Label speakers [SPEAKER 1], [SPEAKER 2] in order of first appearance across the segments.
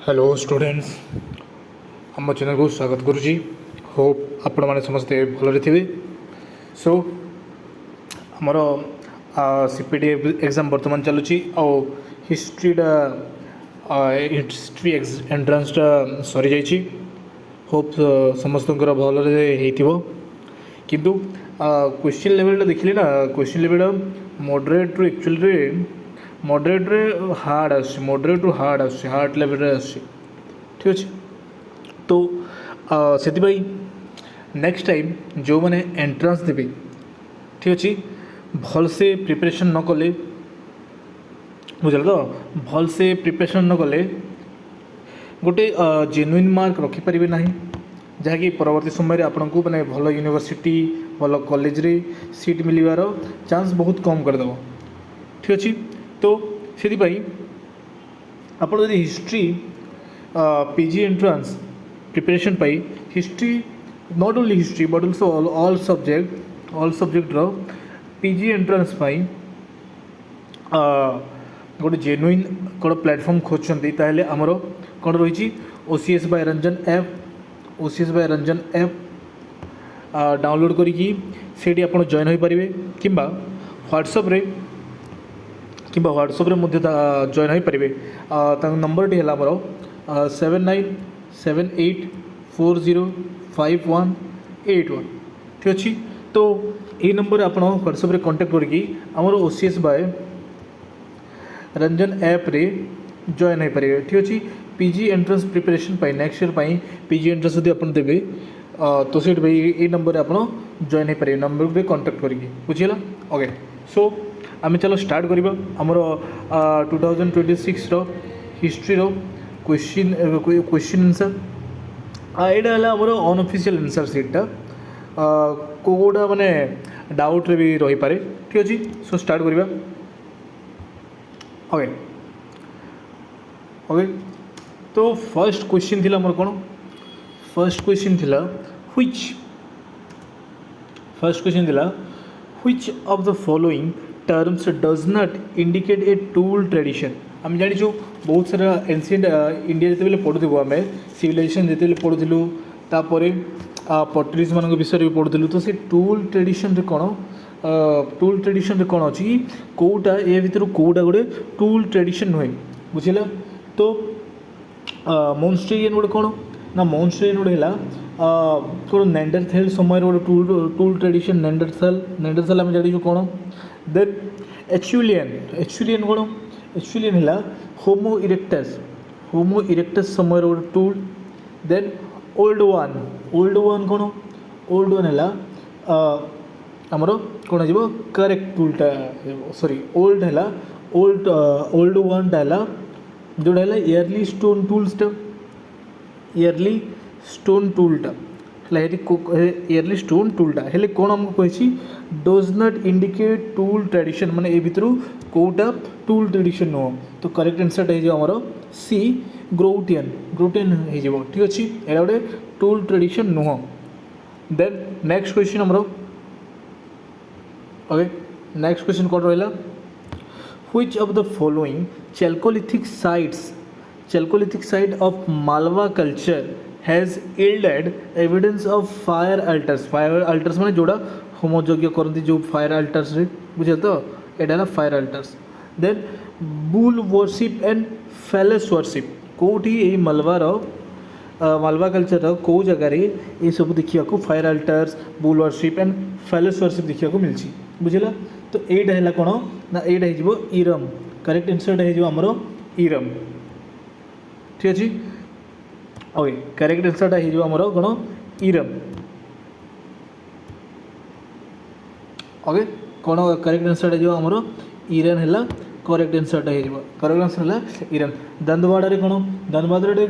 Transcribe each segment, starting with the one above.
[SPEAKER 1] Hello students आम channel को स्वागत करुँची। होप आपण मैंने समस्ते भल थे। सो आमर सीपीटी एग्जाम बर्तमान चलुची हिस्ट्री एंट्रांस सरी जाइए। होप समस्त भल किंतु क्वेश्चन लेवल देखिले ना क्वेश्चन लेवल मॉडरेट रू एक्चुअली मॉडरेट रे हार्ड मॉडरेट रू हार्ड लेवल ठीक अच्छे। तो से नेक्स्ट टाइम जो मैंने एंट्रांस देवे ठीक अच्छे भल से प्रिपरेशन न कले बुझल तो भल से प्रिपरेशन न कले गोटे जेन्युइन मार्क रखिपारे ना जहाँकि परवर्ती समय आपन को मैंने भल यूनिवर्सिटी भल कॉलेज रे सीट मिलवार चांस बहुत कम करदेव ठीक अच्छे। तो से आप हिस्ट्री पीजी एंट्रांस प्रिपरेशन पाई history not only history but also all subject रो पीजी एंट्रांस पाई गोटे जेन्युइन कौन प्लेटफॉर्म खोजते ताहले आमर कौन रही OCS by Ranjan app download करी जॉइन हो पारे कि व्हाट्सएप जॉइन हो पारे। नंबर टी है आमर 7978405181 ठीक अच्छे। तो ये नंबर आप व्हाट्सएप कांटेक्ट करके आमर ओसीएस बाय रंजन ऐप रे जॉइन हो पारे ठीक अच्छे। पीजी एंट्रांस प्रिपरेशन पाई नेक्स्ट ईयर पाई पीजी एंट्रांस यदि आप देवे तो से ये नंबर आप जॉइन हो पारे नंबर पे कांटेक्ट करके बुझीगला ओके। सो आम चलो स्टार्ट करवा आमर 2026 रो हिस्ट्री रो क्वेश्चन आंसर यहाँ है आमर अनऑफिशियल आंसर सीटा कोड़ा माने डाउट रे भी रही पारे ठीक अच्छे। सो स्टार्ट करवा ओके ओके। तो फर्स्ट क्वेश्चन थिला मोर कौन फर्स्ट क्वेश्चन थिला which of the following terms does not indicate a tool tradition. आम जानी बहुत सारा एनसीएंट इंडिया जिते पढ़ुबू आम सिविलाइजेशन जिते पढ़ुलू तापर पट्रीज मान विषय भी पढ़ुलू। तो से टूल ट्रेडिशन कौन अच्छी कौटा ए भर कौटा गोटे टूल ट्रेडिशन नुहे बुझेगा। तो मॉन्स्टेरियन गोटे कौन ना मॉन्स्टेरियन गोटे है कौन नेंडरथेल समय गोटे टूल ट्रेडिशन नेंडरथेल आम जानी कौन। देन एचुलियन कौन एचुलियन है होमो इरेक्टस समय गोटे टूल। देन ओल्ड वन कौन ओल्ड वन है आमर कौन हो करेक्ट टूलटा सॉरी ओल्ड है ओल्ड वन है जोड़ा है इयरली स्टोन टूलटा इयरली स्टोन टूलटा हेल्ले कौन आमको कही does not indicate tool tradition माने ए भितर कौटा टूल ट्रेडिशन नुह। तो करेक्ट आंसर होमर सी ग्रोटियन हो ठीक अच्छे यहाँ गोटे टूल ट्रेडिशन नुह। देन नेक्स्ट क्वेश्चन आमर ओके नेक्स्ट क्वेश्चन कौन रहा which of the following Chalcolithic site of Malwa culture has yielded evidence of fire altars माने जोड़ा होमोयज्ञ करती जो फायर अल्टर्स रे बुझे तो यहाँ fire altars. Then bull worship and phallus worship कौटी ये मालवा कल्चर कौ जगार ये सब देखा fire altars bull worship and phallus worship देखा मिली बुझेगा। तो यहीटा है कौन ना यहाँ हो Iram correct answer Homer Iram ठीक अच्छे ओके करेक्ट आंसर होमर कौन इरम ओके कौन करेक्ट आंसर होमर इरान है करेक्ट आंसर करेक्ट आंसर है इरान। दंदवाड़ा कौन दंदवाड़ा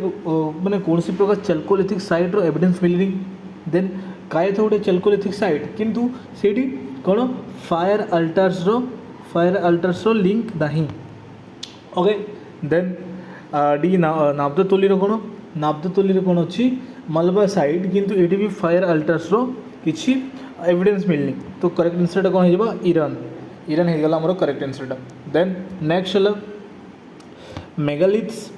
[SPEAKER 1] माने कौन सी प्रकार चैल्कोलिथिक साइट रो एविडेंस मिलनी। देन कायथ गोटे चैल्कोलिथिक साइट किंतु सेठी कौन फायर अल्टर्स रो लिंक नहीं ओके। देन डी नाब्दतोली कौन अच्छी मालवा साइट किंतु ये भी फायर अल्टर्स रो किसी एविडेंस मिलनी। तो करेक्ट आंसर कौन हो इरान हो गला करेक्ट आंसर। देन नेक्स्ट है megaliths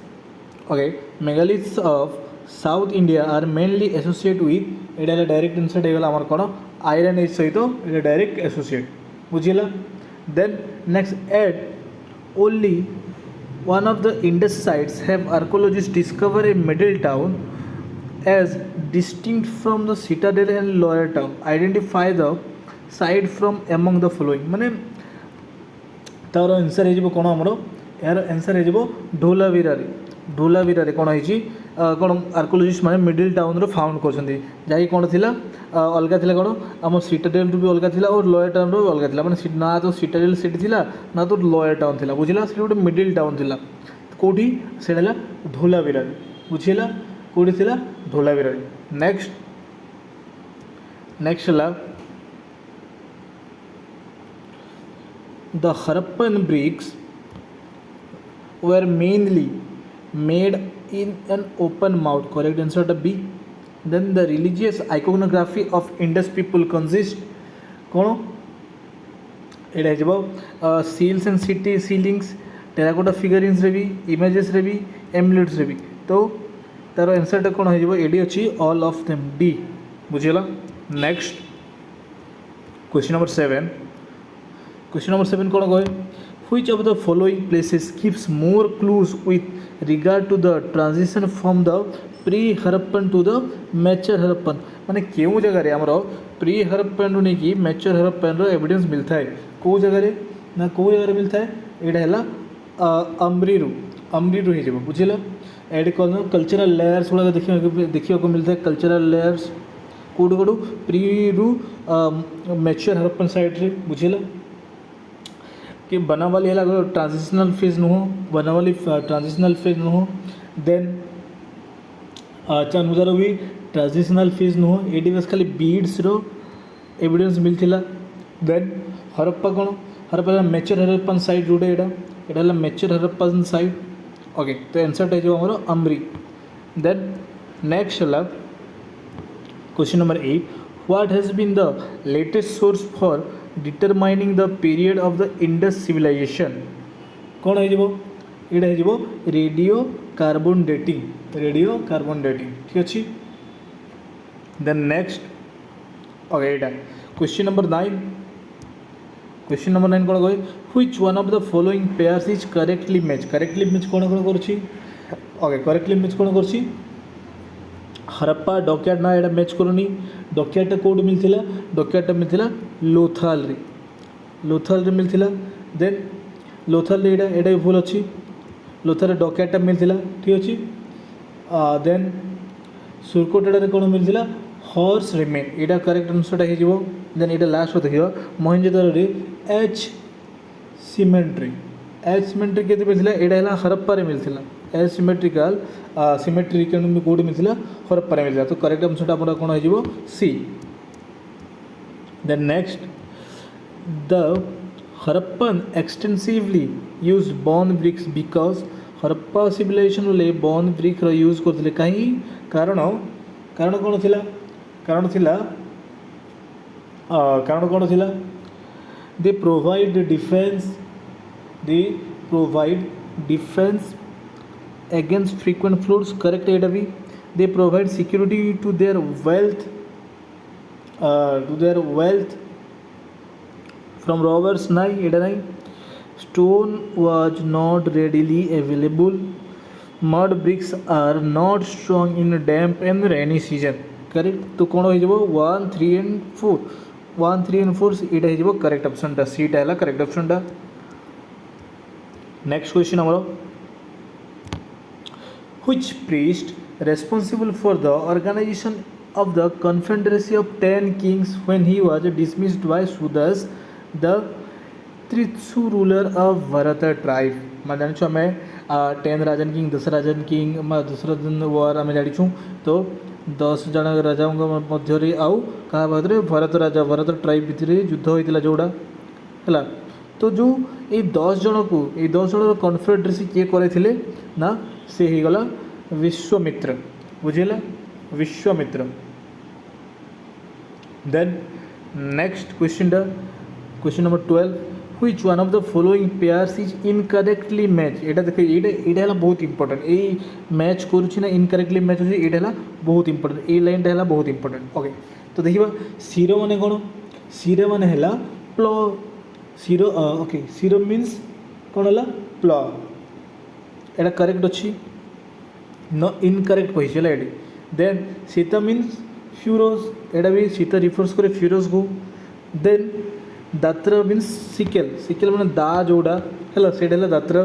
[SPEAKER 1] okay megaliths of south India are mainly associate with एटा डायरेक्ट आंसर होगा आमर कौन आयरन एज सहित ये डायरेक्ट एसोसिएट बुझीला then next at only one of the Indus sites have archaeologists discover a middle town as distinct from the citadel and lower town. Identify the site from among the following. माने तार answer हो कौन आमर यार answer हो ढोलावीरा कौन है कौन आर्कोलोजिस्ट मैंने मिडिल टाउन रो फाउंड कर कौन थी अलग थी कौन आम सीटाडेल भी अलग थी और लोयर टाउन भी अलग थी मैंने ना तो सीटाडेल सीट थी ना तो लोयर टाउन थी बुझला से गोटे मिडिल टाउन थी कौटी से ढोलावीरा बुझेगा कौटी थी ढोलावीरा नेक्स्ट नेक्स्ट है the Harappan bricks were mainly made in an open mouth. Correct answer to B. Then the religious iconography of Indus people consist कौन it is about seals and city ceilings terracotta figurines रे भी images रे भी amulets रे भी तो तार answer टा कौन हो एडी अच्छी all of them D बुझेगा next question number 7 question number 7 कौन कहे which of the following places gives more clues with regard to the transition from the pre-Harappan to the mature Harappan माने क्यों जगह आमर प्री हरप्पन नहीं कि मैच्योर हरप्पन रो evidence मिलता है कौ जगह ना कौ जगह मिलता है यहाँ है अम्रीरू हो बुझेगा एड कौन कल्चरल लेयर्स गुड़ा देखा मिलता है कल्चरल लेयर्स कौटू कौटू प्री रु मैच्योर हरप्पन साइड रे बुझेगा कि बनावाली है ट्रांजिशनल फेज नुह बनावाली ट्रांजिशनल फेज नुह देन चानुदार भी ट्रांजिशनल फेज नुह ये बस खाली बीड्स रो एविडेंस मिलता देन हरप्पा कौन हरप्पा मैच्योर हरप्पन साइड जोटे यहाँ मैच्योर हरप्पन साइड ओके तो आंसर हो आमर अम्री देन नेक्स्ट है question number 8 what has been the latest source for determining the period of the Indus civilization कौन हो रेडियो कार्बन डेटिंग ठीक अच्छे देन नेक्स्ट ओके यहाँ क्वेश्चन नंबर 9 कौन कहे which one of the following pairs is correctly match कौन कर correctly match कौन कर हरप्पा डॉकयार्ड ना यहाँ मैच करूनी डॉकयार्डटा कौट मिलता डॉकयार्डटा मिलता लोथाल रे मिलता देन लोथाल यहाँ भी भूल अच्छी लोथाल डॉकयार्डटा मिलता ठीक अच्छे देन सुरकोटाड़े कौन मिलता हॉर्स रिमेन यहाँ करेक्ट आंसरटा हो देन यहाँ लास्ट देखिए मोहनजोदारो एच सीमेंट्री के मिलता यहाँ हरप्पा मिलता एज सिमेट्रिकल सिमेट्री कौट मिलता हरप्पा मिलता तो करेक्ट आंसर आप कौन हो C then next the Harappan extensively use burnt bricks because Harappa civilization वाले बॉन ब्रिक यूज करते कहीं कारण कारण कौन थी कारण थिला कारण कौन थी they provide defence against frequent floods correct एटा भी they provide security to their wealth from robbers नहीं एटा नहीं stone was not readily available mud bricks are not strong in damp and rainy season correct तो कौन हो 1 3 and 4 एटा हो correct option टा सी टा correct option टा नेक्स्ट क्वेश्चन हमारा which priest responsible for the organization of the confederacy of 10 kings when he was dismissed by Sudas the Tritsu ruler of Bharata tribe मैं जानी छो मैं 10 राजन किंग 10 राजन king मैं दूसरा दिन वार आम जानी छूँ तो 10 जन राजा मध्य आउ क्या भाव भरत ट्राइब भितर युद्ध होता जोड़ा है तो जो ये 10 जन को ये 10 जन कन्फेडरेसी किए करे ना से ही गला विश्वामित्र बुझेला Vishwamitra then next question number 12 which one of the following pairs is incorrectly matched एटा देख एटा है बहुत इंपोर्टेंट ये मैच करुच्ची ना इनकरेक्टली मैच होची एटा है बहुत इंपोर्टेंट ये लाइन है बहुत इंपोर्टेंट ओके तो देखिबा शिरो माने कोन शिरो माने हैला प्ल शिरो ओके शिरो मीन्स कोन हैला प्ल एटा करेक्ट अछि न इनकरेक्ट कहि छला एटी देन सीता मीन्स फ्यूरोज एटा भी सीता रिफर्स करे फ्यूरोज को देन दात्र मीन्स सिकेल सिकेल मैंने दा जोड़ा है से दात्र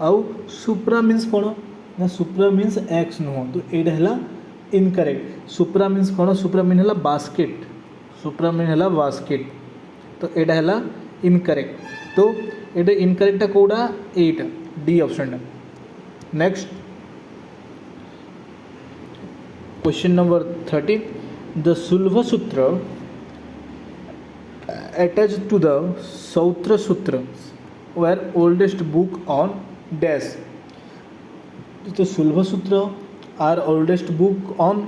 [SPEAKER 1] आउ सुप्रा मीन्स कौन ना सुप्रा मीन्स एक्स नुह तो यहाँ है इनकरेक्ट सुप्रा मीन्स कौन सुप्रा मीन है बास्केट सुप्रा मीन है बास्केट तो यहाँ है इनकरेक्ट तो ये इनकरेक्टा कौटा एटा D option next question number 13 the Shulba Sutra attached to the Sautra Sutra were oldest book on dash तो शुल्भ सूत्र आर ओल्डेस्ट बुक ऑन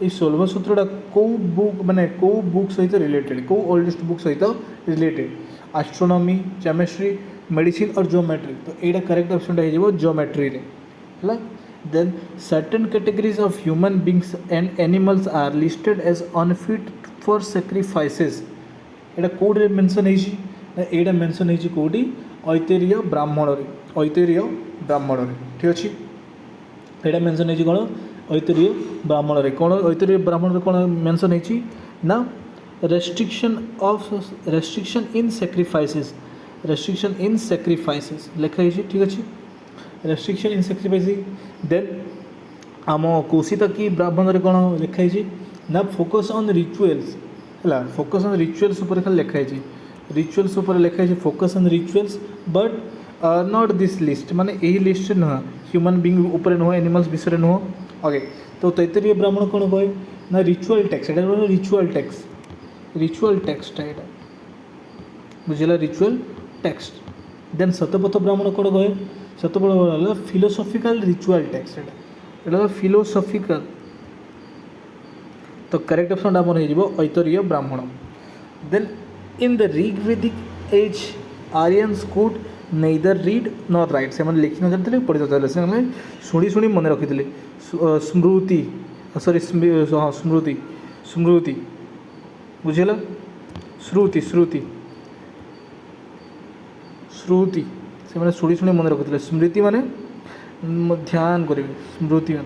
[SPEAKER 1] ये शुल्भ सूत्रटा कौ बुक माने कौ बुक सहित रिलेटेड कौ ओल्डेस्ट बुक सहित रिलेटेड एस्ट्रोनॉमी केमिस्ट्री मेडिसिन और जियोमेट्री तो यहाँ करेक्ट ऑप्शन हो जियोमेट्री रे है then certain categories of human beings and animals are listed as unfit for sacrifices एटा कौटे मेनसन होटा मेनसन हो कौटी ऐतरीय ब्राह्मण ऐतरीय ब्राह्मण ठीक अच्छे यहाँ मेनसन हो कौन ऐतरीय ब्राह्मण कौन ऐतरीय ब्राह्मण कौन मेनसन हो रेस्ट्रिक्शन इन सैक्रिफाइसेस लिखाई ठीक अच्छे रेस्ट्रिक्शन इन सैक्रिफाइस देन आम कौशिकी ब्राह्मण कौन लिखाई ना फोकस ऑन रिचुअल्स है फोकस ऑन रिचुअल्स उपर खाली लिखाई रिचुअल्स उपर लिखाई focus on rituals but not this list माने यही लिस्ट नुह ह्यूमन बीइंग उपर नुह एनिमल्स विषय नुह ओके तो तैतरीय ब्राह्मण कौन कहे ना रिचुअल टेक्स्ट यहाँ रिचुअल टेक्स्ट यहाँ बुझेगा ritual text then Shatapatha Brahmana कौन कहे शतपथ फिलोसॉफिकल रिचुअल टेक्स्ट यहाँ फिलोसॉफिकल तो करेक्ट ऑप्शन आमर हो Aitareya Brahmana then in the Rigvedic age Aryans could neither read nor write से लिखि न जाते पढ़ी न शुणी शुणी मन रखी स्मृति सॉरी हाँ स्मृति स्मृति बुझेगा श्रुति श्रुति श्रुति से मैंने शुणी शुणी मन रखी स्मृति माने ध्यान करेंगे स्मृति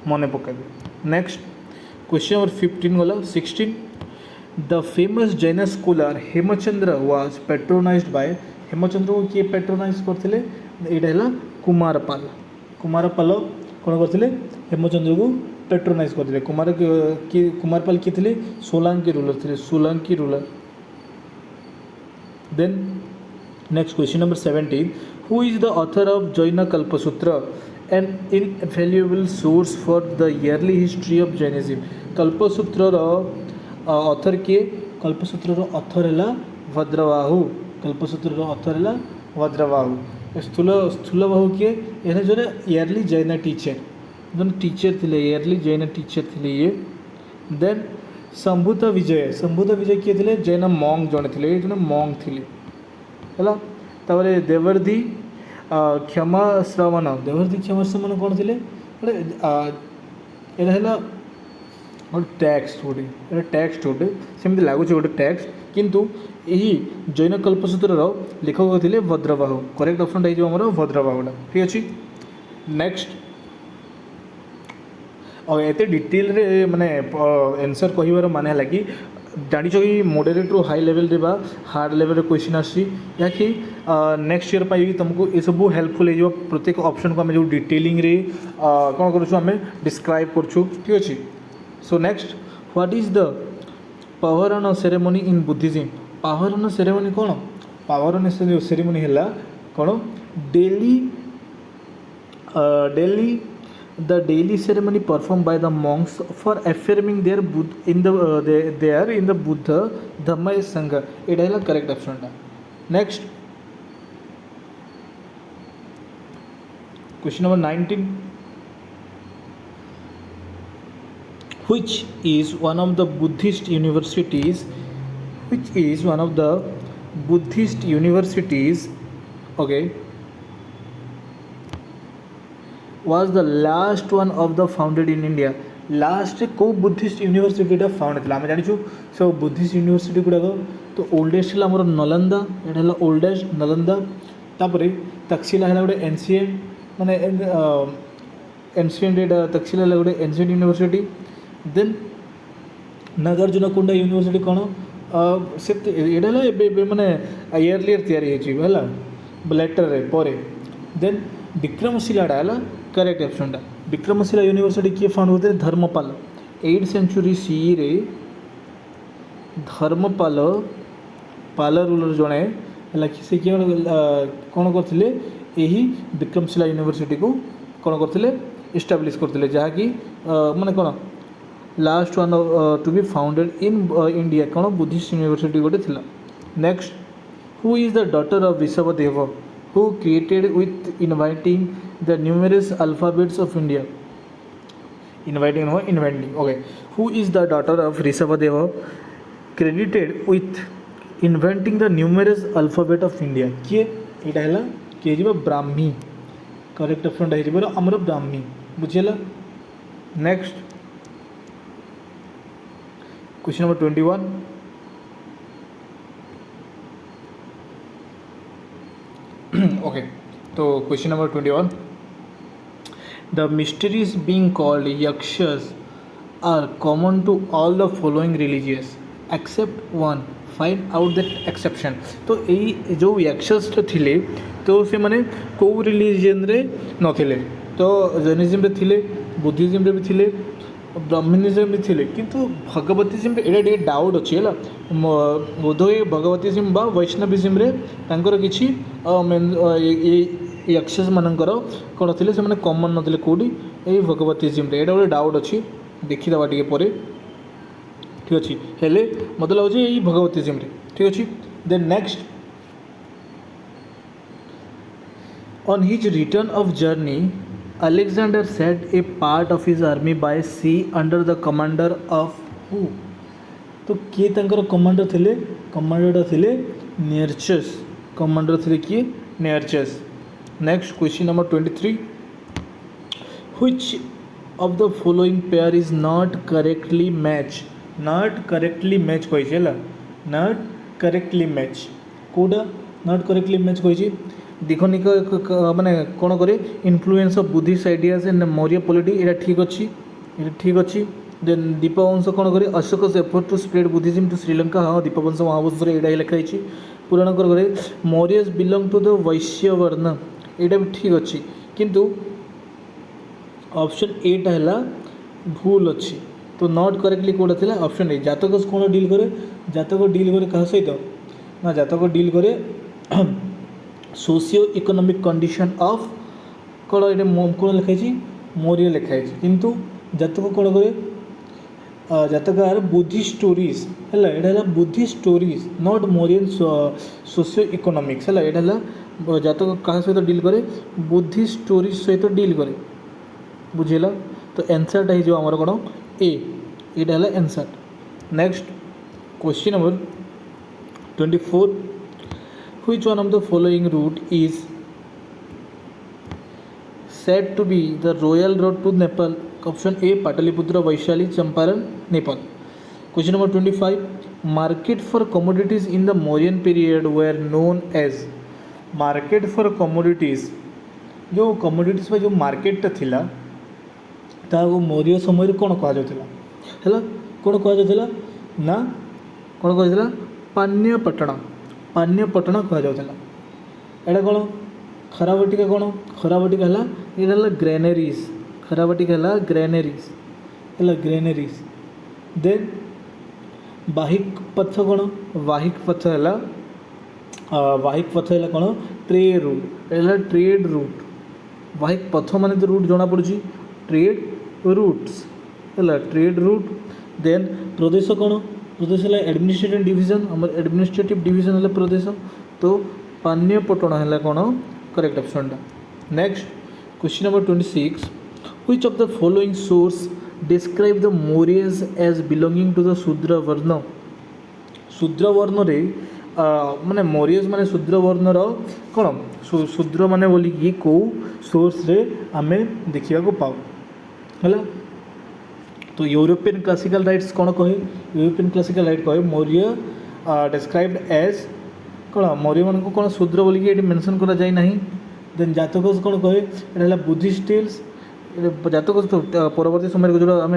[SPEAKER 1] मन पकाइबे नेक्स्ट क्वेश्चन नंबर 15 गला 16 the famous Jain scholar Hemachandra was patronized by Hemachandra को किए पेट्रोनाइज करते यहाँ है कुमारपाल कुमारपाल कौन करते हेमचंद्र को पेट्रोनाइज करते कुमारपाल किए थे सोलांकी रूलर थे Solanki ruler then next question number 17 who is the author of Jain Kalpasutra an invaluable source for the early history of Jainism Kalpasutra author किए कल्पसूत्र ऑथर है भद्रबाहु कल्पसूत्र ऑथर है भद्रबाहु स्थूलबाहु किए ये जो ईयरली जैन टीचर जो टीचर थे ईयरली जैन टीचर थे ये देन शंभुता विजय किए थे जैन मॉन्ग जड़े थे जड़े मॉन्ग थे है देवर्धि क्षमा श्रवण देवर्धि क्षमा श्रवण कौन थे यहाँ गोटे टैक्स गोटे टैक्स गोटे सेमती लगुच गोटे टैक्स किंतु यही जैन कल्पसूत्र लेखक थे भद्रबाहु करेक्ट ऑप्शन होमर भद्रबाहुटा ठीक अच्छे नेक्स्ट और एत डिटेल रे माने आंसर कहिबार माने है कि जानिछ कि मॉडरेट रो हाई लेवल रे बा हार्ड लेवल रे क्वेश्चन आसी या कि नेक्स्ट ईयर पाई तुमको ये सब हेल्पफुल हो प्रत्येक ऑप्शन को आम जो डिटेलिंग रे कौन करूँ आम डिस्क्राइब करूँ ठीक अच्छे so next what is the Pavarana ceremony in Buddhism Pavarana ceremony कौन पावरन सेरेमनी है कौन daily the daily ceremony performed by the monks for affirming their in the Buddha Dhamma Sangha it is the correct option next question number 19 which is one of the Buddhist universities which is one of the Buddhist universities okay was the last one of the founded in India. Last को Buddhist यूनिवर्सिटीटा found थी आम जाचु सब Buddhist university गुड़ाक तो oldest है आमर नलंदा यहाँ oldest Nalanda तापर तक्षशिला है गोटे एनसीएंट माने एनसीएंट तक्षशिला है गोटे ancient university then Nagarjunakonda university कौन से ये माने इयरलियर या लेटर पर देन विक्रमशिलाटा है करेक्ट ऑप्शन विक्रमशिला यूनिवर्सिटी किए फाउंड होते धर्मपाल 8th सेंचुरी सी रे धर्मपाल पाल रूलर जड़े है कि से कौन करते यही विक्रमशिला यूनिवर्सिटी को कौन करते इस्टाब्लीश करते जहाँकि माने कौन last one to be founded in India कौन बुद्धिस्ट यूनिवर्सिटी गोटे थिला next who is the daughter of Rishabhdev who created with inviting the numerous alphabets of India. Inviting no inventing. Okay. Who is the daughter of Rishabhadeva credited with inventing the numerous alphabet of India? किए इटा है किए जीवा Brahmi correct option है जीवा आमर ब्राह्मी बुझेला next question number 21 okay so question number 21 the mysteries being called yakshas are common to all the following religions except one find out that exception तो यही जो यक्षस थिले तो से माने को रिलीजन रे नथिले तो जैनिज्म रे थिले बुद्धिज्म रे भी थिले ब्राह्मणिज्म भी थिले किंतु भगवतीज्म रे एटा डाउट अछि हला बोधोय भगवतीज्म बा वैष्णविज्म रे तांकर किछि यक्षस मानकर कौन थे से कमन नथिले कोडी ए भगवतीज्म रे एटा गोटे डाउट अछि देखि दबा टिके परे ठीक अछि हेले मते लागो जे ए भगवतीज्म रे ठीक अछि then next on his return of journey Alexander set a part of his army by sea under the commander of who तो किए तांकर कमांडर थिले कमांडर थिले नेर्चस कमांडर थिले किए Nearchus next question number 23 which of the following pair is not correctly match कहि छला not correctly match कोडा not correctly match कहि दिखनिक माने कौन करे influence of Buddhist ideas and Maurya polity ये ठीक अच्छी देन दीपवंश कौन करे Ashoka effort to spread Buddhism to Sri Lanka हाँ दीपवंश महावंश ये लिखाई पुराण करे मौर्यस बिलोंग टू द वैश्य वर्ण यहाँ भी ठीक अच्छी किंतु ऑप्शन ए टा है भूल अच्छी तो नॉट करेक्टली कौटा थी ऑप्शन ए जातक कौन डील करे क्या सहित ना जातक डील करे सोशियो इकोनॉमिक कंडीशन ऑफ कौन ये कौन लिखाई मौर्य लिखाई किंतु जातक कौन करे जातकार बुद्धि स्टोरीज है यहाँ बुद्धि stories not Mauryan socio economics है यहाँ जातक क्या सहित डील करे बुद्धि स्टोरीज सहित डील करे बुझेगा तो एनसरटा हो आमर कौन ए यहाँ है answer next question number 24 which one of the following route is said to be the royal road to Nepal option A Pataliputra Vaishali Champaran Nepal question number 25 market for commodities in the Mauryan period were known as market for commodities जो commodities जो market थिला ता वो मौर्य समय कौन कह जाउथिला हैला कौन कह जाउथिला ना कौन कह जाउथिला पान्यपटण कह जाउथिला एटा कौन खराबटिका कौन खराबटिका है यहाँ ग्रेनेरीज खराबटिका है ग्रेनेरीज देन वाहिक पथ कौन वाहिक पथ है कौन ट्रेड रूट है ट्रेड रूट वाहिक पथ मान तो रूट जना पड़ी ट्रेड रूट्स है ट्रेड रूट देन प्रदेश कौन प्रदेश है एडमिनिस्ट्रेटिव डिवीजन आम एडमिनिस्ट्रेटिव डिवीजन है प्रदेश तो पान्यपटण है कौन correct option next question number 26 which of the following source describe the Mauryas as belonging to the Shudra varna रे माने मौर्यस माने शूद्र वर्णर कौन शूद्र माने बोलिकी कौ सोर्स रे आमे देखा पाऊ है। तो यूरोपियन क्लासिकल राइट्स कौन कहे यूरोपियन क्लासिकल राइट कहे मौर्य डिस्क्राइब्ड एज कौन मौर्य मान कौन शूद्र बोलिकी ये मेंशन करा जाए नहीं। देन जातकोस कौन कहे ये बुद्धिस्ट टेल्स जातकोस तो परवर्ती समय जो आम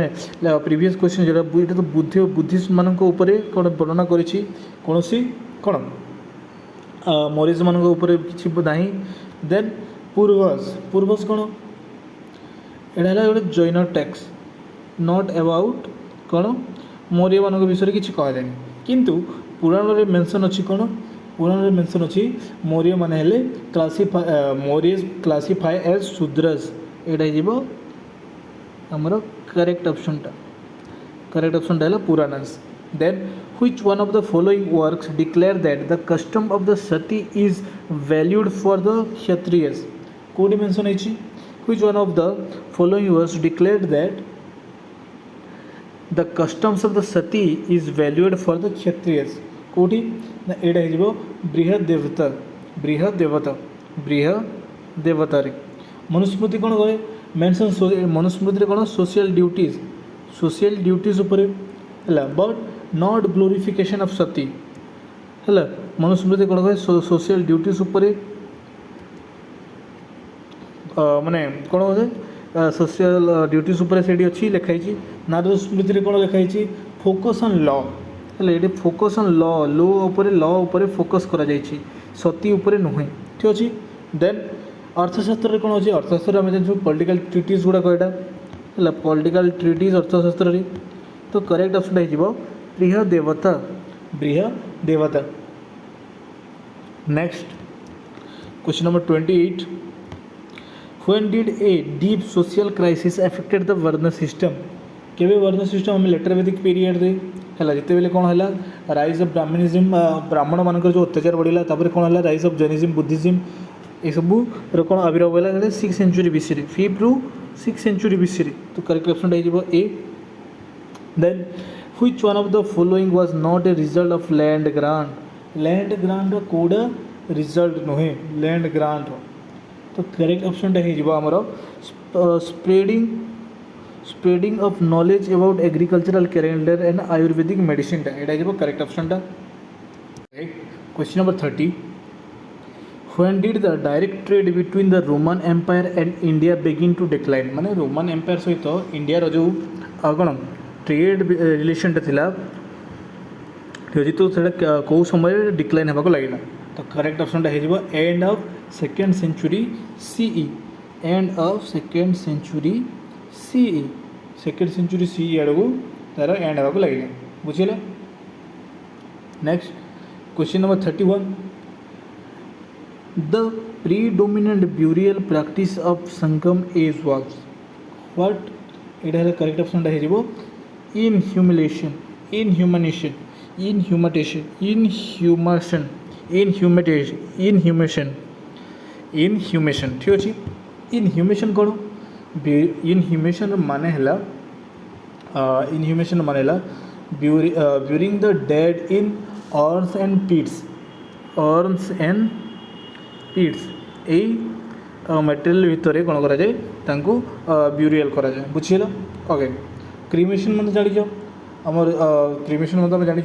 [SPEAKER 1] प्रीवियस क्वेश्चन जो ये तो बुद्धिस्ट मान कौन वर्णना करी कौन कौन मौर्यस मान किसी ना। देन पूर्वस कौन यहाँ गोटे जैन टैक्स नॉट अबाउट कौन मौर्य मान विषय किसी कहलानी किंतु पुराण में मेंशन अच्छी कौन पुराण में मेंशन अच्छी मौर्य मान हेले मौर्य क्लासीफाए एज शूद्रस यहाँ आमर करेक्ट ऑप्शन है पुराणस। देन which one of the following works declare that the custom of the sati is valued for the Kshatriyas कौटी मेंशन है which one of the following works declare that the customs of the sati is valued for the Kshatriyas कौटी ना यहाँ बृहद देवता रे मनुस्मृति कौन कहे मेंशन मनुस्मृति कौन सोशल ड्यूटीज उपर है बट नॉट ग्लोरिफिकेशन ऑफ सती है। मनुस्मृति कौन कहे सोशल ड्यूटीज उपर माने कौन कहे सोशल ड्यूटीज उपर से अच्छी लिखाई। नारद स्मृति कौन लिखाई फोकस ऑन लॉ है ये फोकस ऑन लॉ उपर फोकस करा जायछि सती उपर नुहे ठीक अच्छे। देन अर्थशास्त्र कौन अच्छे अर्थशास्त्र आम जानूँ पॉलिटिकल ट्रिटीज गुड़ाक यहाँ है पॉलिटिकल ट्रिटीज अर्थशास्त्र तो करेक्ट ऑप्शन हो Brihaddevata. Next question number 28 when did a deep social crisis affected the varna system केवे वर्ण सिस्टम आम लेटर वैदिक पीरियड रे है जिते बेले कौन है राइज ऑफ ब्राह्मणिज्म ब्राह्मण मान जो अत्याचार बढ़ला कौन है राइज ऑफ जैनिज्म बुद्धिज्म ये सब कौन आविर्भाव है 6th सेंचुरी बीसी 5th ରୁ 6th सेंचुरी बीसी तो करेक्ट ऑप्शन हो A. Then which one of the following was not a result of land grant कौड़ा रिजल्ट नुहे लैंड ग्रांट तो करेक्ट ऑप्शन होमर spreading of knowledge about agricultural calendar and Ayurvedic medicine यहाँ correct option question number 30 when did the direct trade between the Roman empire and India begin to decline माने Roman empire सहित India जो कौन trade relation थिला ठीक तो कौ समय डिक्लाइन होगा लगे तो करेक्ट ऑप्शन हो end of 2nd century CE end of 2nd century CE 2nd century CE आड़ को तार एंड होगा लगे बुझे। Next question number 31 the predominant burial practice of Sangam age was what यहाँ करेक्ट ऑप्शन हो इनह्यूमिलेशन इनह्यूमेशन ठीक अच्छे। इनह्यूमेशन कौन इनह्यूमेशन माने है burying the dead in urns and pits यही मटेरियल भितर कौन करा जाए तांको ब्यूरियल करा जाए बुझील। ओके क्रिमेशन मतलब जान आमर क्रिमेशन मतलब जानी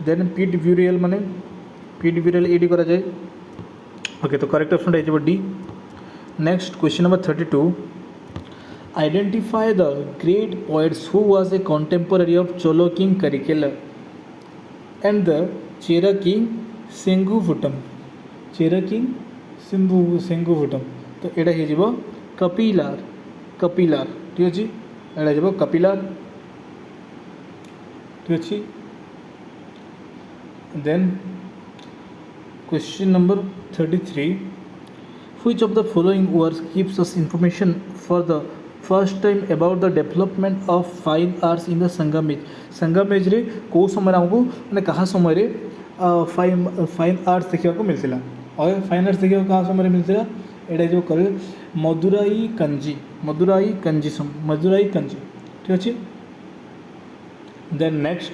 [SPEAKER 1] देन पिट ब्यूरियल माने पिट ब्यूरियल ये करा जाए ओके तो करेक्ट ऑप्शन हो D. Next question number 32 identify the great poets who was a contemporary of Chola king Karikala and the Chera king Senguttuvan तो यहाँ हो कपिलार ठीक अच्छे यहाँ हो कपिलार ठीक अच्छे। Then question number 33 which of the following works gives us information for the first time about the development of fine arts in the Sangam age रे कौ समय आमको मैंने कहा समय फाइन आर्ट्स देखा मिलता और फाइन आर्ट्स देखा क्या समय मिलता यहाँ जो कर मदुराई कंजी ठीक अच्छे। Then next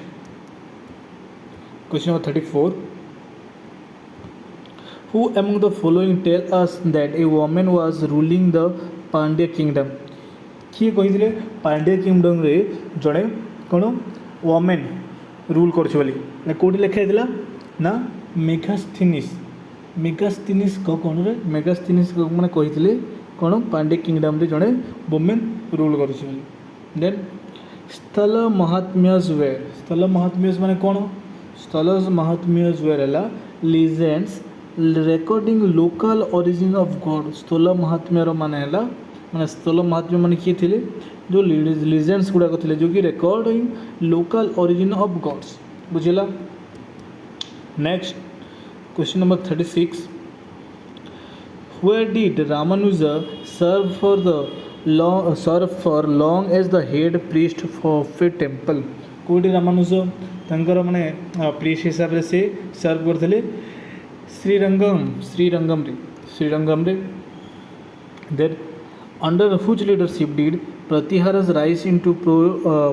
[SPEAKER 1] question number 34 Who among the following tell us that a woman was ruling the Pandya kingdom? किए कही पांड्या किंगडम रे जड़े कौन वोमेन रूल कर कौटी लिखाई ना मेगास्थीनिस को कौन रे मेगास्थीनिस को मैंने कही कौन पांड्या किंगडम रे जड़े वोमेन रूल कर देन स्थल महात्म्यस माने कौन स्थल महात्म्यस वेयर है legends recording local origin of God स्थल महात्म्यर माने है माने स्थल महात्म्य माने किए थे जो लीजेंड्स गुड़ाक थे जो कि recording local origin of gods बुझेगा। Next question number 36 where did Ramanuja serve for long as the head priest of a temple कोटी रामानुजा तंकर माने प्रीस्ट हिसाब से सर्व करते श्रीरंगम रे then under whose leadership did Pratiharas rise into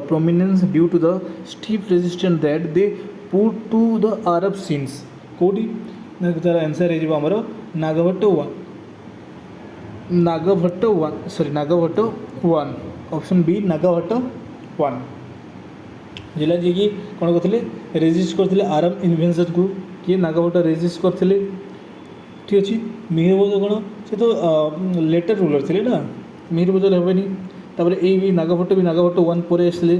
[SPEAKER 1] prominence due to the stiff resistance that they put to the Arab scenes कोटी तार answer है आमर Nagabhata one option B Nagabhata one जिला जी की कौन करते रेजिस्ट करते अरब इन्वेंशन को किए नागभट्ट रेजिस्ट करते ठीक अच्छे मिहिरभोज कौन से तो लेटर रूलर थे ना मिहिरभोज हेनी ये नागभट्ट भी नागभट्ट वन पर आसले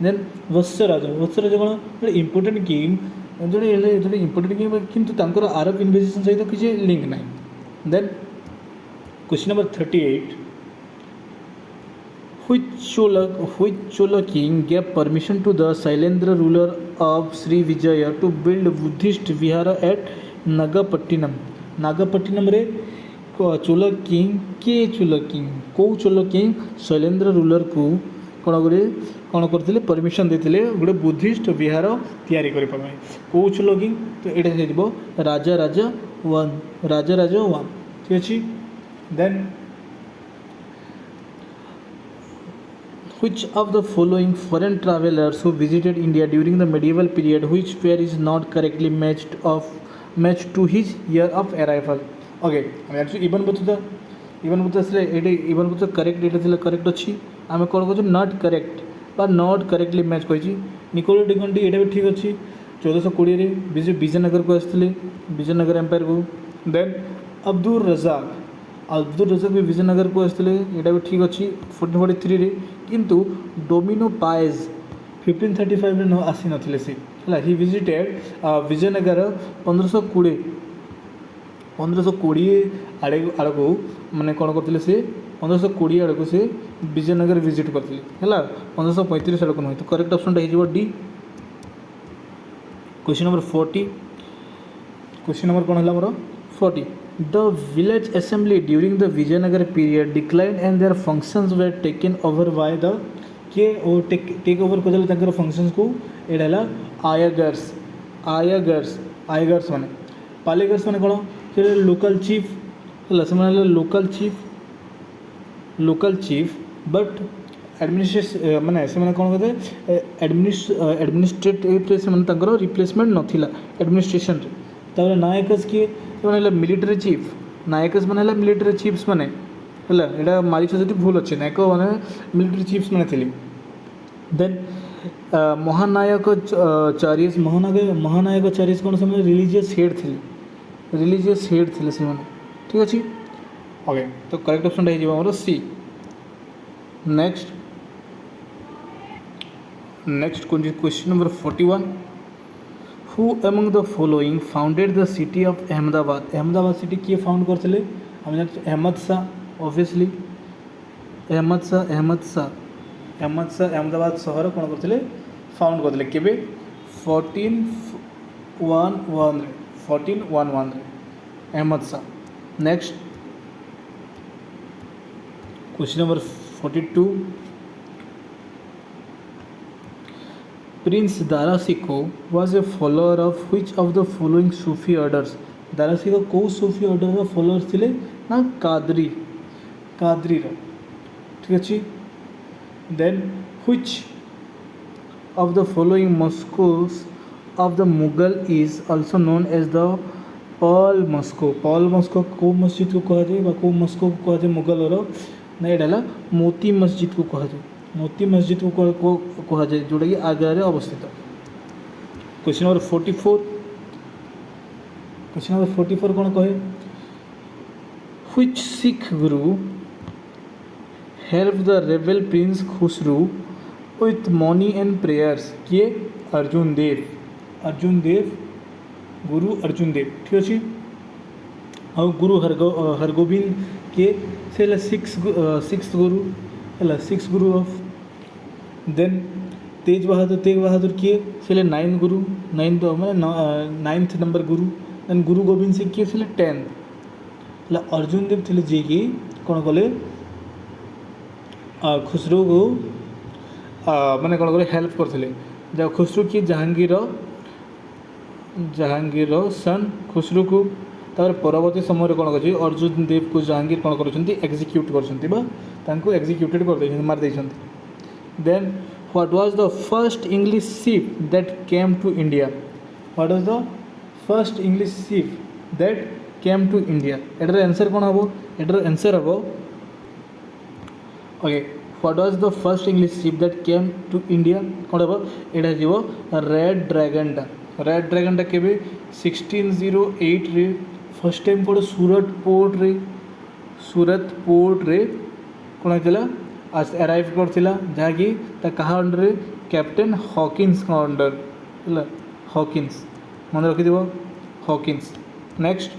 [SPEAKER 1] देन वत्सराज कौन इम्पोर्टेंट किंग जो इम्पोर्टेंट किंग किंतु अरब इन्वेजन सहित किसी लिंक ना then question number 38 which Chola king gave permission to the Sailendra ruler of Srivijaya to build Buddhist vihara at Nagapattinam रे चोला किंग कौ चोला किंग शैलेंद्र रूलर को कौन करते परमिशन देते गोटे बुद्धिस्ट विहार तैयारी करने कौ चोला किंग तो ये राजा वन ठीक अच्छे then which of the following foreign travelers who visited India during the medieval period which fair is not correctly matched to his year of arrival okay actually even बता even बता correct ये correct अच्छी आम कौन कह not correct बा not correctly match कही Niccolo डिगंडी ये भी ठीक अच्छी 1420 विजयनगर को आसते विजयनगर एम्पायर को देन अब्दुल रजाक भी विजयनगर को आसते यहाँ भी ठीक अच्छी 1443 रे किंतु डोमिनो पाएज 1535 रे न आसी नथिले से है ही विजिटेड विजयनगर 1520 आड़ को माने कौन करते से 1520 आड़ को से विजयनगर विजिट करते है 1535 आड़ को नुहे तो करेक्ट ऑप्शन हो D. Question number 40 question number कौन है मोर 40 The village assembly during the Vijayanagar period declined and their functions were taken over by the take over कर functions को एड़ा आयगर्स माने पालेगर्स माने कौन से लोकल चीफ बट एडमिनिस्ट्रेशन माने से माने कौन कहते एडमिनिस्ट्रेटिव से रिप्लेसमेंट नथिला एडमिनिस्ट्रेशन रे नायकस किए मैंने मिलिटरी चीफ नायकस मैंने मिलिटरी चीफ्स मैंने है मारी से भूल अच्छे नायक मैंने मिलिटरी चीफ्स मैंने थी देन महानायक चारिस कौन से रिलीजियस हेड थे से मैंने ठीक अच्छे ओके तो करेक्ट ऑप्शन हो C. Next question number 41 Who among the following founded the city of Ahmedabad? Ahmedabad city किए फाउंड करते अहमद शाह ऑब्वियसली अहमद शाह अहमदाबाद सहर कौन करते फाउंड करते केबे 1411 Ahmad Shah. Next question number 42 Prince Darasiko was a follower of which of the following Sufi orders? Darasiko को सूफी order का followers थे ना कादरी ठीक अच्छे then which of the following mosques of the Mughal is also known as the Paul Moscow को मस्जिद को कह जाए को मस्को को कह जाए मुगलर ना यहाँ मोती मस्जिद को कह जाए मोती मस्जिद को कह जाए जोटा कि आग्रा अवस्थित। क्वेश्चन नंबर 44 कौन कहे which Sikh Guru help the rebel Prince Khusru with money and prayers किए अर्जुन देव गुरु अर्जुन देव ठीक अच्छे। और गुरु हरगोविंद किए से सिक्स गुरु ऑफ देन तेज बहादुर किए से 9 गुरु 9 मैंने 9th नंबर गुरु देन गुरु गोविंद सिंह किए से 10th अर्जुन देव थे जी कि कौन कले खुसरो को माने कौन कले हेल्प करते जहाँ खुसरो किए जहांगीर सन खुसरो को परवर्ती समय कौन कर अर्जुन देव को जहांगीर कौन कर एक्जिक्यूट कर मार then what was the first English ship that came to India एटार आंसर कौन हम एटार आंसर हम okay what was the first English ship that came to India कौन हम यहाँ जीव रेड ड्रैगनटा के 1608 रे फर्स्ट टाइम कौन सूरत पोर्ट रे कौन होता अराइव करथिला जहाँकि कहा अंडर कैप्टेन हॉकिंस का अंडर है हॉकिंस मन रखि Hawkins. Next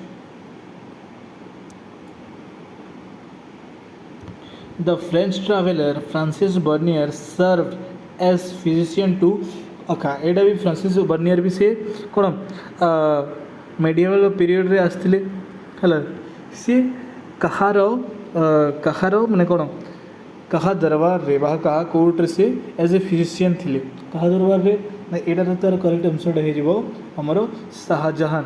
[SPEAKER 1] the French traveller Francis Bernier serve as physician to अखा एटा भी फ्रांसिस बर्नियर भी से कौन मेडिएवल पीरियड रे आसते है सी कहार माने कौन कहा दरबार रे कहा कोर्ट से एज ए फिजिशियन थिले कहा दरबार रे ना एटा तार करेक्ट आंसर हो हमर शाहजहान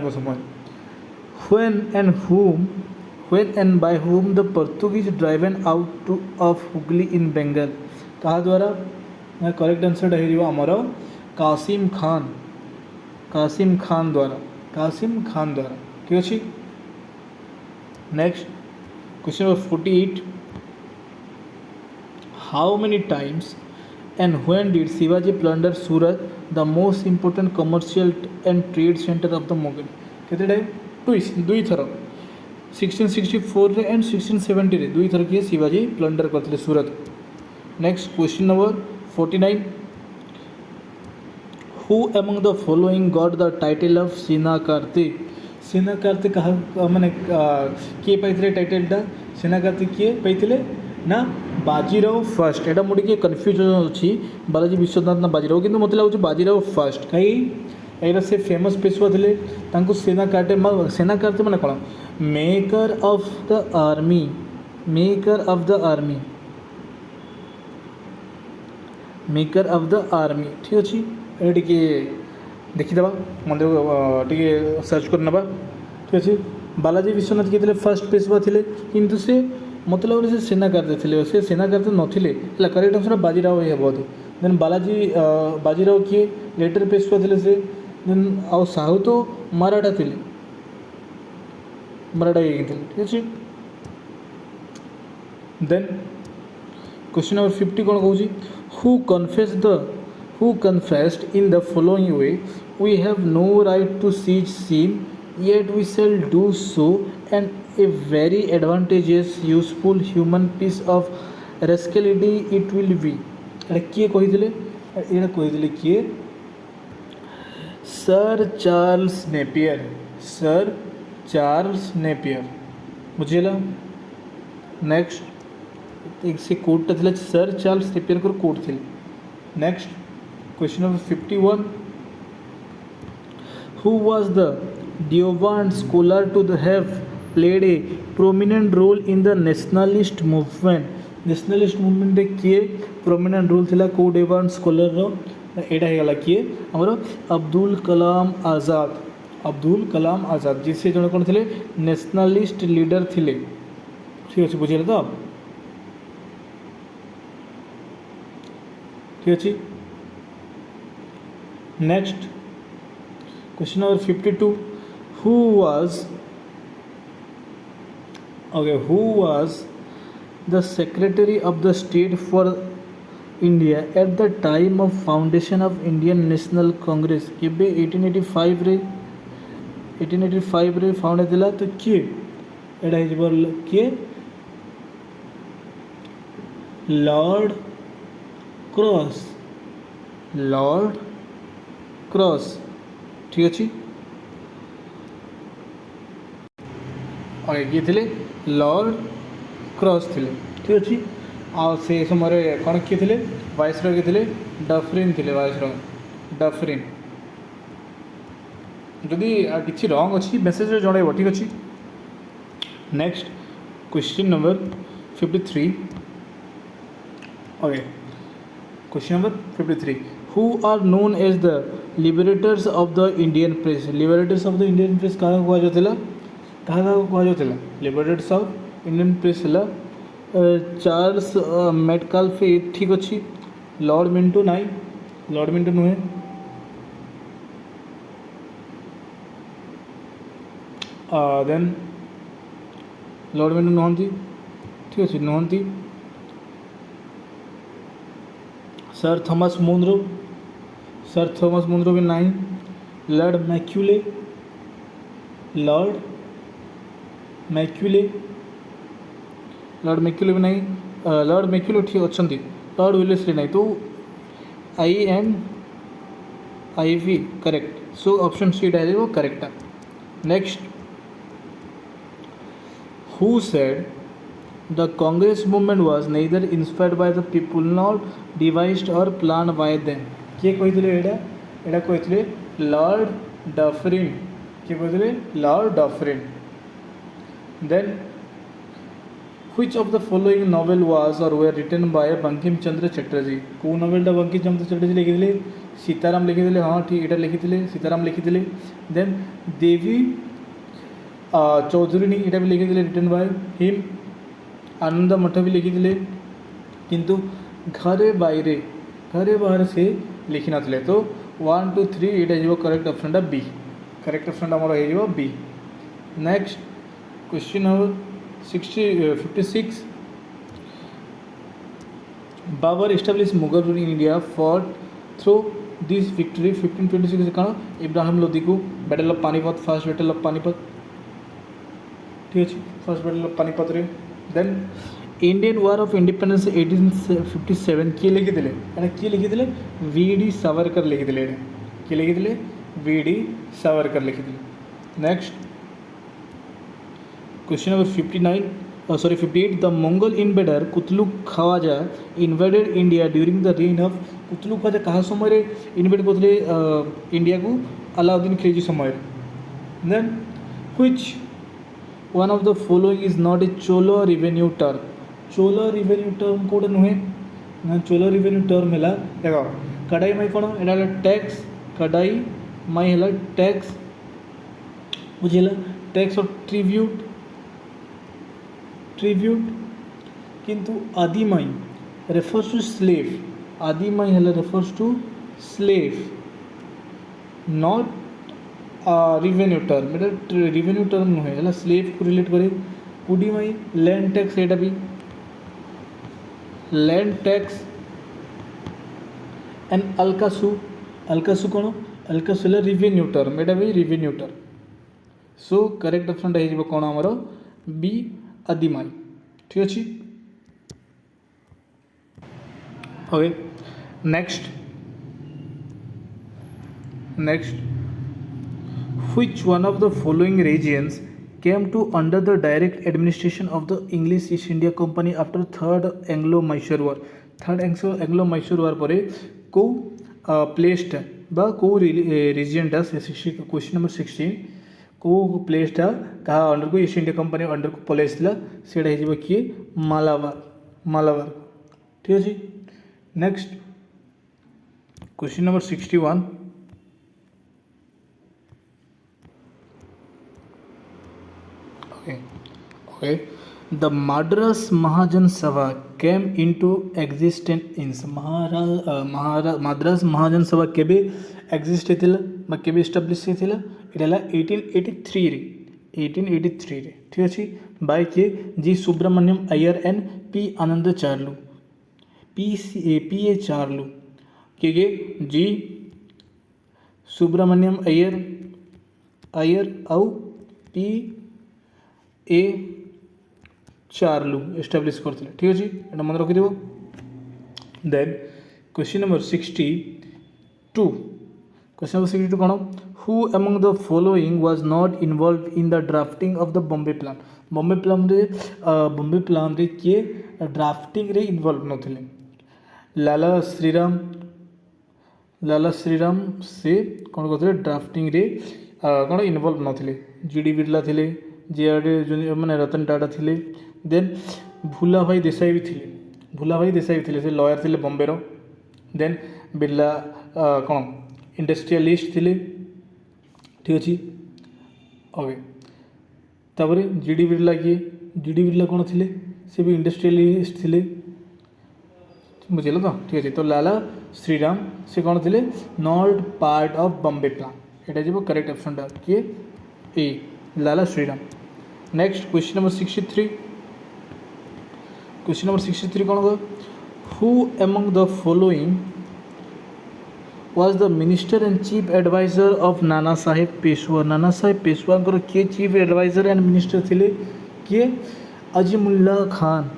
[SPEAKER 1] को समय when and by whom the Portuguese driven out of Hooghly in Bengal कहा द्वारा ना करेक्ट आंसर हो हमर कासिम खान द्वारा ठीक अच्छे। Next question number 48 how many times and when did Shivaji plunder Surat the most important commercial and trade centre of the Mogul केते time दुई थर 1664 रे एंड 1670 रे दुई थर किए शिवाजी प्लंडर करते Surat. Next question number 49 who among the following got the title of Senakarte कहा माने किए पाइथिले टाइटलटा सेनाकार्ते किए पाइथिले ना बाजीराव फर्स्ट एटा मोटे किए कन्फ्यूजन अच्छी बालाजी विश्वनाथ ना बाजीराव किंतु मत लगुच बाजीराव फर्स्ट कहीं यहाँ से फेमस पेशवा थे सेनाकार्ते माने कौन मेकर ऑफ द आर्मी ठीक अच्छे ये देखीदे मंदिर टे सर्च कर ना ठीक अच्छे। बालाजी विश्वनाथ किए फर्स्ट पेशवा थे किंतु से मत लगे से सेनाकार्ते थे से सेनाकार्ते नथिले करेक्ट आंसर बाजीराव ही बोधे देन बाजीराव किए लेटर पेशवा थे से देन आउ साहू तो मराठा थे ठीक अच्छे। देन क्वेश्चन नंबर 50 कौन कहूँ who confessed in the following way we have no right to seize sin yet we shall do so and a very advantageous useful human piece of rascality it will be किए कही किए sir Charles Napier बुझेगा। Next एक से Carta थी sir Charles Napier को court थी। Next question number 51 who was the Deoband scholar to have played a prominent role in the nationalist movement रे किए prominent role थिला को डेवांड स्कॉलर रो एटा हेगला किए हमरो अब्दुल कलाम आजाद जिसे जन कौन थे नेशनलिस्ट लीडर थिले ठीक अच्छे बुझे तो ठीक अच्छे। Next Question number 52. Who was who was the Secretary of the State for India at the time of foundation of Indian National Congress? केबे 1885 रे फाउंड हेतिला तो किए एटा हेजिबो किए लॉर्ड क्रॉस ठीक अच्छे किए थे लॉर्ड क्रॉस थे ठीक अच्छे आ से समय कौन किए थे वाइसरॉय किए थे डफरिन थे वाइसरॉय डफरिन जदि किसी रंग अच्छी मेसेज जनइब ठीक अच्छे next question number 53 okay question number 53 who are known as the liberators of the Indian press liberators of the Indian press क्या कहुला लिबरेटर्स ऑफ इंडियन प्रेस है चार्ल्स मेटकाल्फे ठीक अच्छे लॉर्ड मिंटो नाई लॉर्ड मिंटो नुहे then Lord Minto नुहति ठीक अच्छे नुहति सर थॉमस मुनरो भी नहीं लॉर्ड मैक्यूले भी नहीं लॉर्ड मैक्यूले ठीक अच्छा लॉर्ड विलियम्स नहीं तो INIV correct so option C डाल वो करेक्ट है next who said the Congress movement was neither inspired by the people nor devised और प्लान बाय देम किए कही एटा कही लॉर्ड डफरिन किए कही Lord Dufferin then which of the following novel was और were written by Bankim Chandra Chatterjee कौ नॉवेलटा बंकिम चंद्र चटर्जी लिखिले सीताराम लिखिले हाँ ठीक एटा लिखिले सीताराम लिखिले देन देवी चौधरी एटा भी लिखिले रिटन बाय हिम आनंद मठ भी लिखिले किंतु घरे बाहर से लिखि नथिले तो 1 2 3 एटा हो करेक्ट ऑप्शनटा बी करेक्ट ऑप्शनटा आमर हो B next question number 56 Babur establish Mughal rule in India for through this victory 1526 कौन इब्राहिम लोदी को battle of Panipat first battle of Panipat ठीक अच्छे फर्स्ट बैटल ऑफ पानीपत रे then Indian war of independence 1857 किए लिखिले किए लिखिले VD सावरकर लिखिले किए लिखिले VD सावरकर लिखिले next question number 58 the Mongol invader कुतलुक Khwaja invaded India during the reign of Qutlugh Khwaja क्या समय इन्वेड करते इंडिया को अलाउद्दीन खिलजी समय then which one of the following is not a Chola revenue term कौटे नुहे ना चोलो रिवेन्यू टर्म है देख कड़ाई माई कौन एटा टैक्स कड़ाई माई है टैक्स बुझेगा टैक्स ऑफ ट्रिब्यूट किंतु आदिमाई रेफर्स टू स्लेव आदिमाई है refers to slave not revenue term एटा रिवेन्यू टर्म नुहे है स्लेव को रिलेट करे पुडीमाई लैंड टैक्स एटा भी लैंड टैक्स एंड अल्कासु कौन अल्कासु है रिवेन्यू टर्म एटा भी रिवेन्यू टर्म सो करेक्ट ऑप्शनटा हो कौन आमर बी आदिमाई ठीक अच्छे okay next which one of the following regions came to under the direct administration of the English East India Company after third Anglo-Mysore War पर को प्लेसटा बा को रीजनटा क्वेश्चन नंबर 16 को प्लेसटा क्या अंडर को ईस्ट इंडिया कंपनी अंडर को पलैसला सेटा हो किए मालाबार ठीक अच्छे next question number 61 okay the Madras Mahajan Sabha came into existence in Madras Mahajan Sabha केबे एक्जिस्ट होता केबे एस्टाब्लीश होता ये 1883 रे 1883 रे ठीक अच्छे बाय किए G Subramania Iyer and P Ananda Charlu P A Charlu किए जी सुब्रमण्यम अय्यर आउ पी ए चार्लू एस्टाब्लीश करते ठीक अच्छे ये मन रखिद then question number 62 question number 62 कौन who among the following was not involved in the drafting of the Bombay plan रे किए ड्राफ्टिंग रे इन्वॉल्व नथिले लाला श्रीराम से कौन करते ड्राफ्टिंग रे कौन इन्वॉल्व नथिले जीडी बिरला थिले जे माने रतन टाटा थिले देन भूला भाई देसाई भी थिले से लॉयर थिले बॉम्बे रो देन बिरला कौन इंडस्ट्रियलिस्ट थिले ठीक अच्छे ओके तापर जीडी बिरला कौन थिले से भी इंडस्ट्रियलिस्ट थिले बुझल तो ठीक अच्छे तो लाला श्रीराम से कौन थिले not part of Bombay plan एटा जीवो करेक्ट ऑप्शन टा किए A Lala Shriram next question number 63 कौन हो who among the following was the minister and chief adviser of Nana Saheb Peshwa किए चीफ एडवाइजर एंड मिनिस्टर थिले किए अजीमुल्ला खान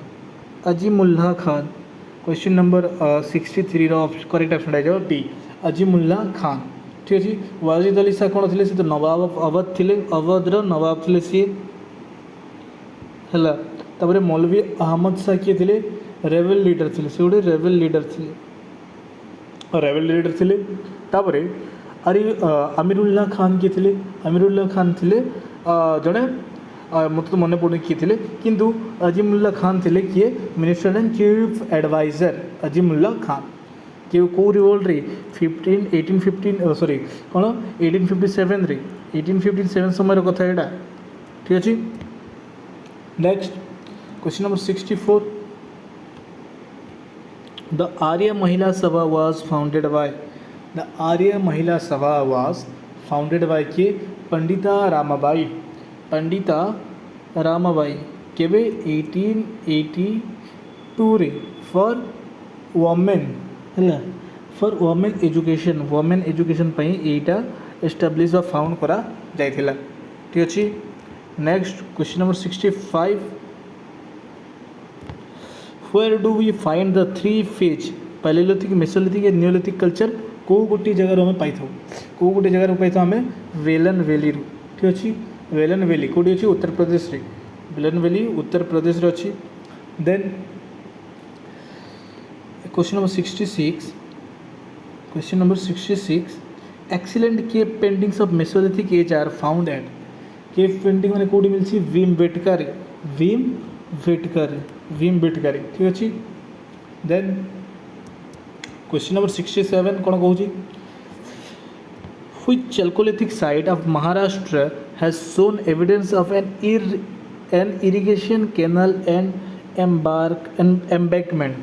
[SPEAKER 1] क्वेश्चन नंबर 63 रो करेक्ट ऑप्शन आ जाओ डी अजीमुल्ला खान ठीक अच्छे वाजिद अली शाह कौन थे तो नवाब ऑफ अवध थे अवधर नवाब थे सी है तापर मौलवी अहमद शाह किए थे रेबेल लीडर थे से गोटे रेबेल लीडर थे तापर आमिरुल्लाह खान किए थे आमिरुल्लाह खान थे जड़े मत तो मन पड़े किए थे किंतु अजीमुल्ला खान थे किए minister and chief adviser Azimullah Khan कि कौ रिवोल्ट रे 1857 रे 1857 समय कथा यहाँ ठीक अच्छे नेक्स्ट क्वेश्चन नंबर 64 द आर्य महिला सभा वाज फाउंडेड बाय के पंडिता रामाबाई केवे 1882 रे फॉर वोमेन है फॉर वोमेन एजुकेशन पे यहीटा एस्टाब्लीश बा फाउंड करा जाइथिला ठीक अच्छे next question number 65 where do we find the 3 phase palaeolithic mesolithic and neolithic culture को गोटे जगह आम पाई आम वेलन वैली ठीक अच्छे वेलन वैली कौटी अच्छी उत्तर प्रदेश रे वेलन वैली उत्तर प्रदेश रे अच्छी then question number 66 excellent cave paintings of mesolithic age are found at cave painting मैंने कौटी मिलती भीम बेटकारी ठीक अच्छे देन क्वेश्चन नंबर 67 कौन कहूँ which chalcolithic site of Maharashtra has shown evidence of an irrigation canal and embankment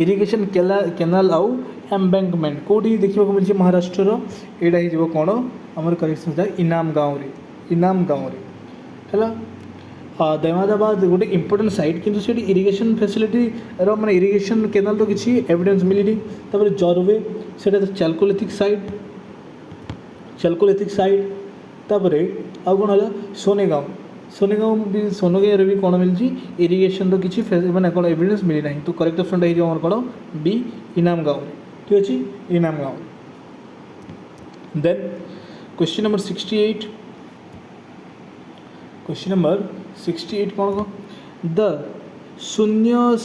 [SPEAKER 1] irrigation canal आउ embankment कौटी देखा मिली महाराष्ट्र यहाँ हो कौन आम करेक्शन इनाम गाँव है दहमादाबाद गोटे इंपोर्टेंट साइट किंतु से इरिगेशन फैसिलिटी माने इरिगेशन कैनाल तो किसी एविडेंस मिलनी तापर जरवे से चैल्कोलिथिक साइट तापर आउ कौन है सोनेगाँव भी कौन मिली इरिगेशन तो किसी माने कौन एविडेंस मिली ना तो करेक्ट ऑप्शन हो कौन बी इनाम गाँव ठीक अच्छे इनाम गाँव देन क्वेश्चन नंबर 68 कौन को द शून्य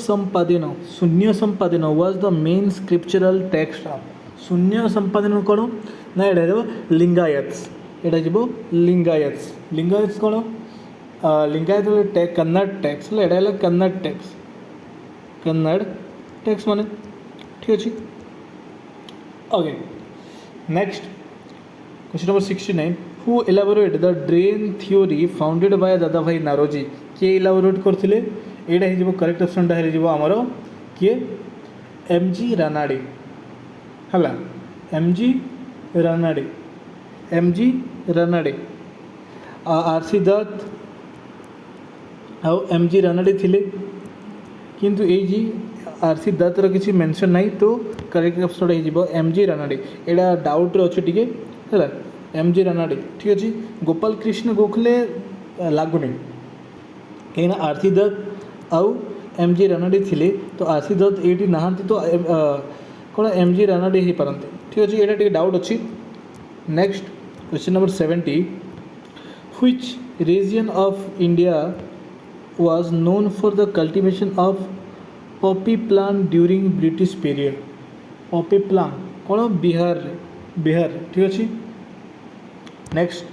[SPEAKER 1] संपादन was the main scriptural text of शून्य संपादन कौन ना यहाँ लिंगायत्स यहाँ जीव लिंगायत्स कौन लिंगायत कन्नड़ टैक्स है कन्नड़ टैक्स माने ठीक अच्छे okay next question number 69 who elaborate the drain theory founded by दादा भाई नारोजी किए एलाबोरेट करते यहाँ हो करेक्ट ऑप्शन आमर किए एम जी रानाडे है M G Ranade MG Ranade RC Dutt आउ एमजी रानाडे थिले किंतु ये आरसी दत्तर किसी मेंशन नहीं तो करेक्ट ऑप्शन हो एमजी रानाडे एटा डाउट रे अच्छे टिके है एमजी रानाडे ठीक अच्छे गोपाल कृष्ण गोखले लगुनि कहीं आरसी दत्त आउ एमजी रानाडे थिले तो आरसी दत्त ये नहांती तो कौन एमजी रानाडे हो पारते ठीक अच्छे यहाँ टे डाउट अच्छी next question number 70 which region of India was known for the cultivation of poppy plant during British period poppy plant कौन बिहार ठीक अच्छे next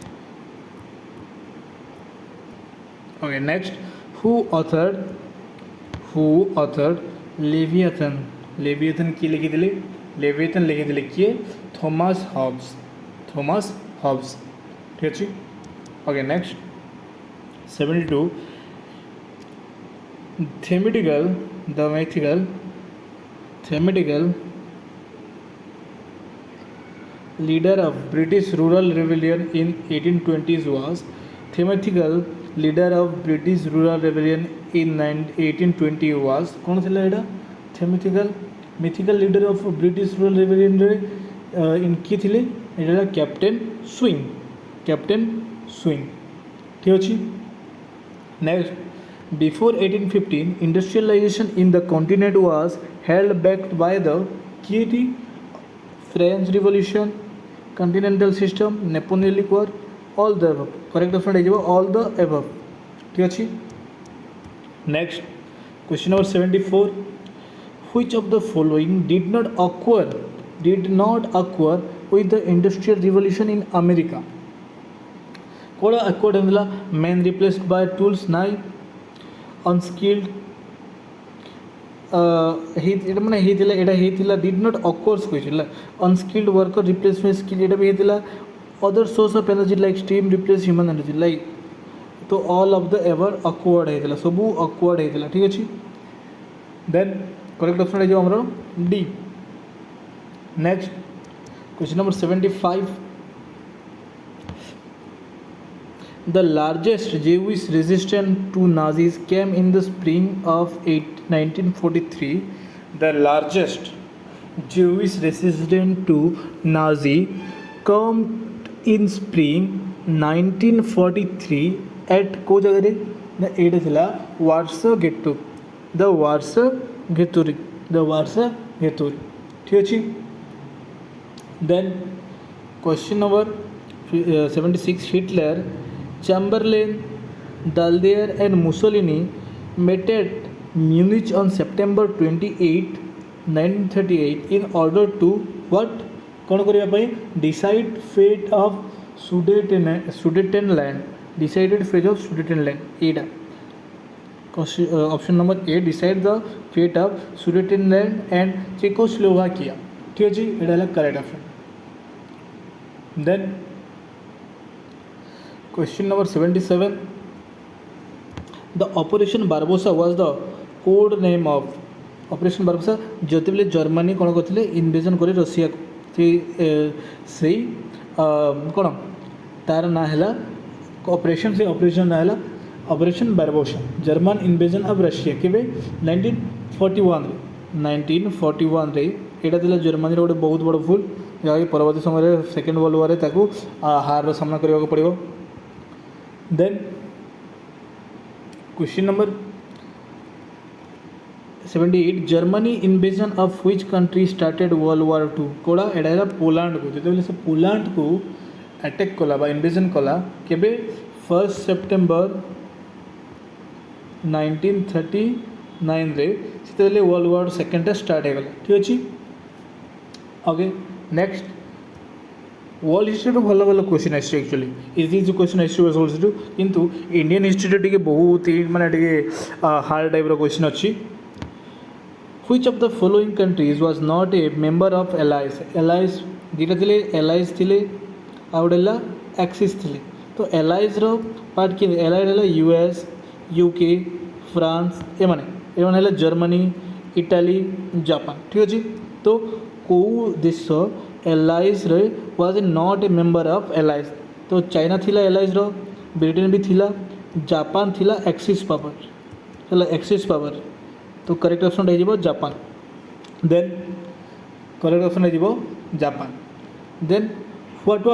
[SPEAKER 1] okay next who authored leviathan किए लिखी लेविएथन लिखी किए थॉमस हॉब्स ठीक अच्छे okay next 72 thematical leader of British rural rebellion in 1820s was thematical leader of British rural rebellion in 1820 was कौन थिला एटा thematical mythical leader of British rural rebellion रे इन की थिले एटा कैप्टन स्विंग ठीक अछि next Before 1815, industrialization in the continent was held back by the key French Revolution, continental system, Napoleonic War, all the above. Correct option is all the above. ठीक अच्छी next question number 74 which of the following did not occur with the industrial revolution in America कौन occurred होता man replaced by tools नाई unskilled मैंने होता did not occurs कही unskilled worker replace by skill ये भी होता other source of energy like steam replace human energy like तो all of the ever occurred होता सबू अक्वर्ड होता ठीक अच्छे देन करेक्ट ऑप्शन हो आमर D next question number 75 The largest Jewish resistance to Nazis came in the spring of 1943. The largest Jewish resistance to Nazi come in spring 1943 at को जगह ना एट थिला वार्सा गेटो द वार्सा गेटोरी ठीक अच्छे then question number 76 Hitler Chamberlain, Daladier and Mussolini met at Munich on September 28, 1938 in order to what? कौन करिया पाई decide fate of Sudetenland. Decided fate of Sudetenland. Etah option number A decide the fate of Sudetenland and Czechoslovakia. ठीक है जी एटा है correct option then Question number 77 The Operation Barbarossa was the code name of Operation Barbarossa जो Germany कौन करते invasion कर Russia से कौन तार ना है ऑपरेशन से ऑपरेशन ना है operation Barbarossa German invasion of Russia के 1941 रे एटा थिला जर्मनी गोटे बहुत बड़ भूल जहाँकि परवर्ती समय सेकेंड वर्ल्ड वार ताकू हार सामना करने पड़ो then question number 78 Germany invasion of which country started world war two कोड़ा एडा पोलैंड को जो से पोलैंड को अटैक कला बा इनवेजन कला केबे 1 सेप्टेम्बर 1939 रे से वर्ल्ड वार सेकेंड स्टार्ट हो गला ठीक अच्छे ओके नेक्स्ट वर्ल्ड हिस्ट्री भल भल क्वेश्चन आसी एक्चुअली इजी जो क्वेश्चन आसी वर्ल्ड हिस्ट्री किंतु इंडियन हिस्ट्री टे बहुत ही माने हार्ड टाइप क्वेश्चन अच्छी which of the following countries was not a member of alliance दुटा थे एलायंस थे आउला एक्सिस थे तो एलायंस पार्ट किए एलायड है यूएस यूके फ्रांस एमाने जर्मनी इटाली जापान ठीक अच्छे तो कौ देश एलाइज रे was not a member of allies. तो चाइना थिला एलाइज रो, ब्रिटेन भी थिला, जापान थिला एक्सिस पावर है, एक्सिस पावर। तो करेक्ट ऑप्शन हो जापान। देन करेक्ट ऑप्शन हो Japan. Then what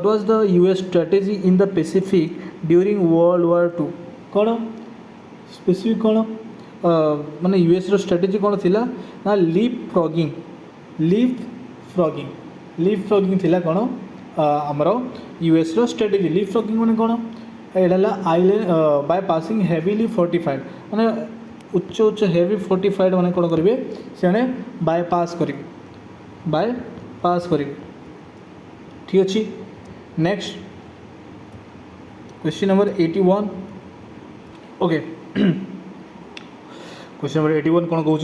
[SPEAKER 1] was the US strategy in the Pacific during World war two. कौन स्पेसिफिक कौन माने यूएस रो स्ट्रेटेजी कौन थिला ना लीप फ्रॉगिंग। लीप फ्रॉगिंग थिला कौन आमर यूएस रो स्ट्रेटेजी। लीप फ्रॉगिंग माने कौन एटा island by passing heavily fortified माने उच्च उच्च हेवी फोर्टिफाइड माने कौन करेंगे से बायपास करेंगे। ठीक अच्छे। Next question number 81। Okay question number 81 कौन कहूँ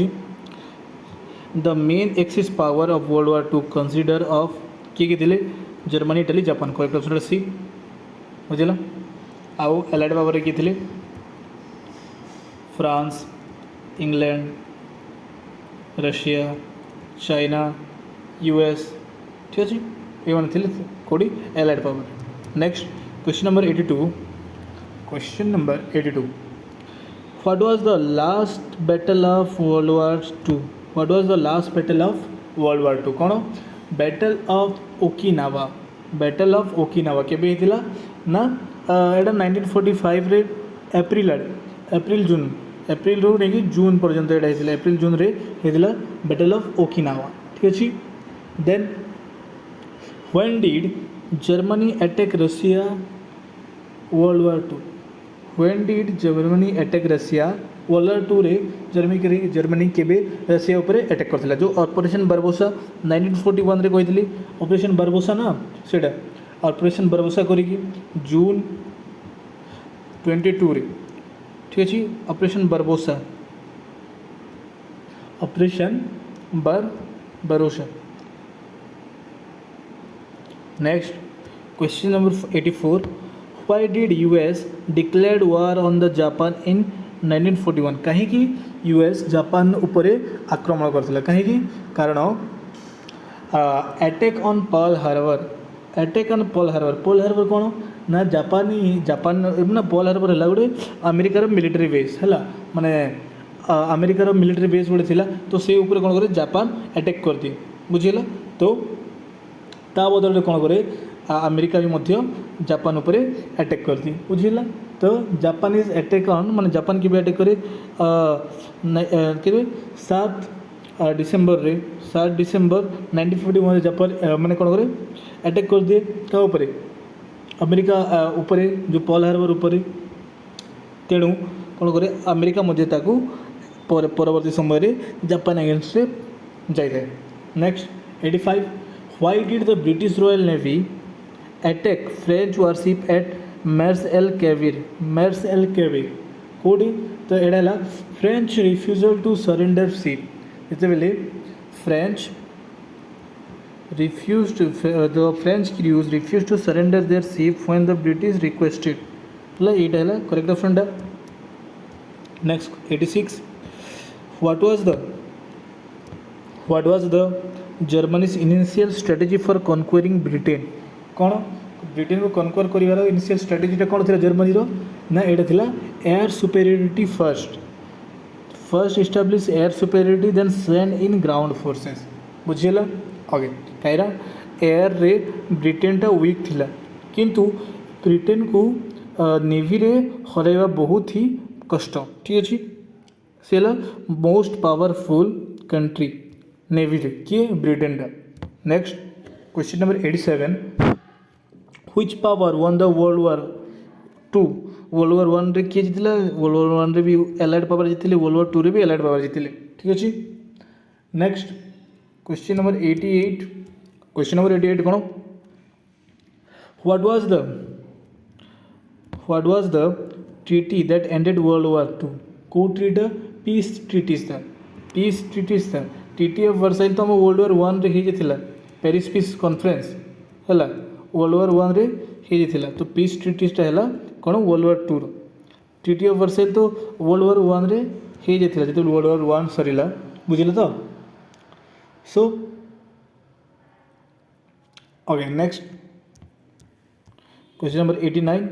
[SPEAKER 1] the main axis power of world war two consider of किए थे Germany Italy Japan. Correct option C बुझल। आउ एलाइड पावर किए थे France England Russia China US. ठीक अच्छे ये मैंने थे कौटी allied power. Next question number 82। Question number 82 what was the last battle of world war two. What was the last battle of world war two कौन battle of Okinawa. Battle of Okinawa केबे हेतिला ना एटा 1945 रे April June April रू नहीं जून पर्यंत एटा हेतिला April जून रे हेतिला battle of Okinawa. ठीक अच्छे। Then when did Germany attack Russia World war two. When did Germany attack Russia World war two रे जर्मनी केबे रशिया ऊपर अटैक करथिला जो ऑपरेशन बारबोसा 1941 रे कहितली ऑपरेशन बारबोसा ना सेटा ऑपरेशन बारबोसा करिकी जून 22 रे। ठीक अच्छे operation Barbarossa Barbarossa. Next question number 84 why did US declared war on the Japan in 1941। कहीं यूएस जापान उपरे आक्रमण करथिला कहीं कारण attack on Pearl Harbor. Attack on Pearl Harbor कौन ना जापान ना पर्ल हार्बर है गोटे अमेरिकार मिलिटरी बेस है माने अमेरिकार मिलिटरी बेस गोटे थिला तो से ऊपर कौन करे जापान अटैक कर दिए बुझीला। तो ता बदल कौन करे अमेरिका भी मध्य जापान उपरे अटैक कर दी बुझीला। तो जापानीज अटैक ऑन माने जापान की भी अटैक करे के 7 डिसेम्बर 1941 जापान माने कौन करे अटैक कर दिए क्या उपरे अमेरिका उपरे जो पर्ल हार्बर उपरे। तेणु कौन करे अमेरिका मध्य ताकू परवर्ती समय रे जापान अगेंस्ट जाए। Next 85 why did the British royal navy attack French warship at Mers el Kebir कौटी। तो यहाँ French refusal to surrender ship जिते बेले French the French crews refused to surrender their ship when the British requested। मतलब ये है correct option टा। Next 86 what was the Germany's initial strategy for conquering Britain। कौन ब्रिटेन को कनक्वर कर initial स्ट्रेटेजीटा कौन थी जर्मनी ना यहाँ थिला air superiority first establish air superiority then send in ground forces बुझीला। ओके कहीं एयर रे ब्रिटेन टा वीक थिला किंतु ब्रिटेन को नेवी रे हरैबा बहुत ही कष्ट। ठीक अच्छे से मोस्ट पावरफुल कंट्री नेवी रे किए ब्रिटेन टा। Next question number 87 which power won the World war two. World War 1 रे किए जीतिला वर्ल्ड वॉर 1 रे भी एलाइड पावर जीतिले वर्ल्ड वॉर 2 रे भी एलाइड पावर जीतिले। ठीक अच्छे। Next question number 88 question number 88 कौन what was the treaty that ended World War 2। कौ ट्रीटा पीस ट्रीटीज था ट्रीटी ऑफ वर्साइल तो हम वर्ल्ड वॉर 1 रे ही थिला पेरिस पीस कॉन्फ्रेंस है वर्ल्ड वॉर 1 रे ही थिला। तो पीस ट्रीटीजटा है कौन world War 2 treaty of Versailles तो वर्ल्ड वॉर 1 रे ही थिला जो वर्ल्ड वॉर 1 सरीला बुझिले। तो so okay next question number 89.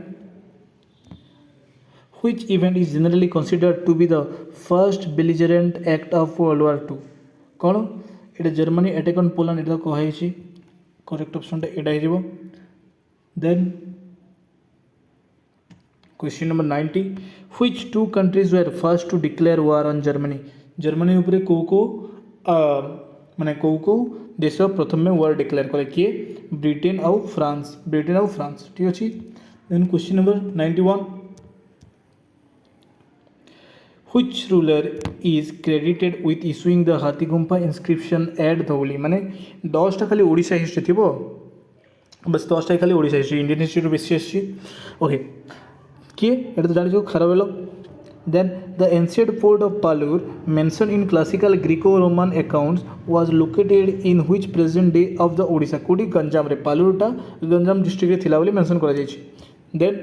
[SPEAKER 1] Which event is generally considered to be the first belligerent act of World War II? कौन ये जर्मनी अटैक ऑन पोलैंड ये कही correct option यहाँ हो. Then question number 90. Which two countries were first to declare war on Germany? Germany उपरे को माने को देश प्रथम में वार डिक्लेयर करे किए ब्रिटेन आउ फ्रांस ठीक अच्छे. Then question number 91. Which ruler is credited with issuing the Hathigumpha inscription at Dhauli माने 10टा खाली ओडिशा हिस्ट्री थी बस 10टा खाली ओडिशा हिस्ट्री इंडियन हिस्ट्री बेसी आसी. ओके किए ये तो जान खराब हेलो. Then the ancient port of Palur mention in classical Greco Roman accounts was located in which present day of the Odisha कोडी गंजाम रे पालूरटा गंजाम डिस्ट्रिक्ट रे थिला बोली मेंशन करा जाय छी. Then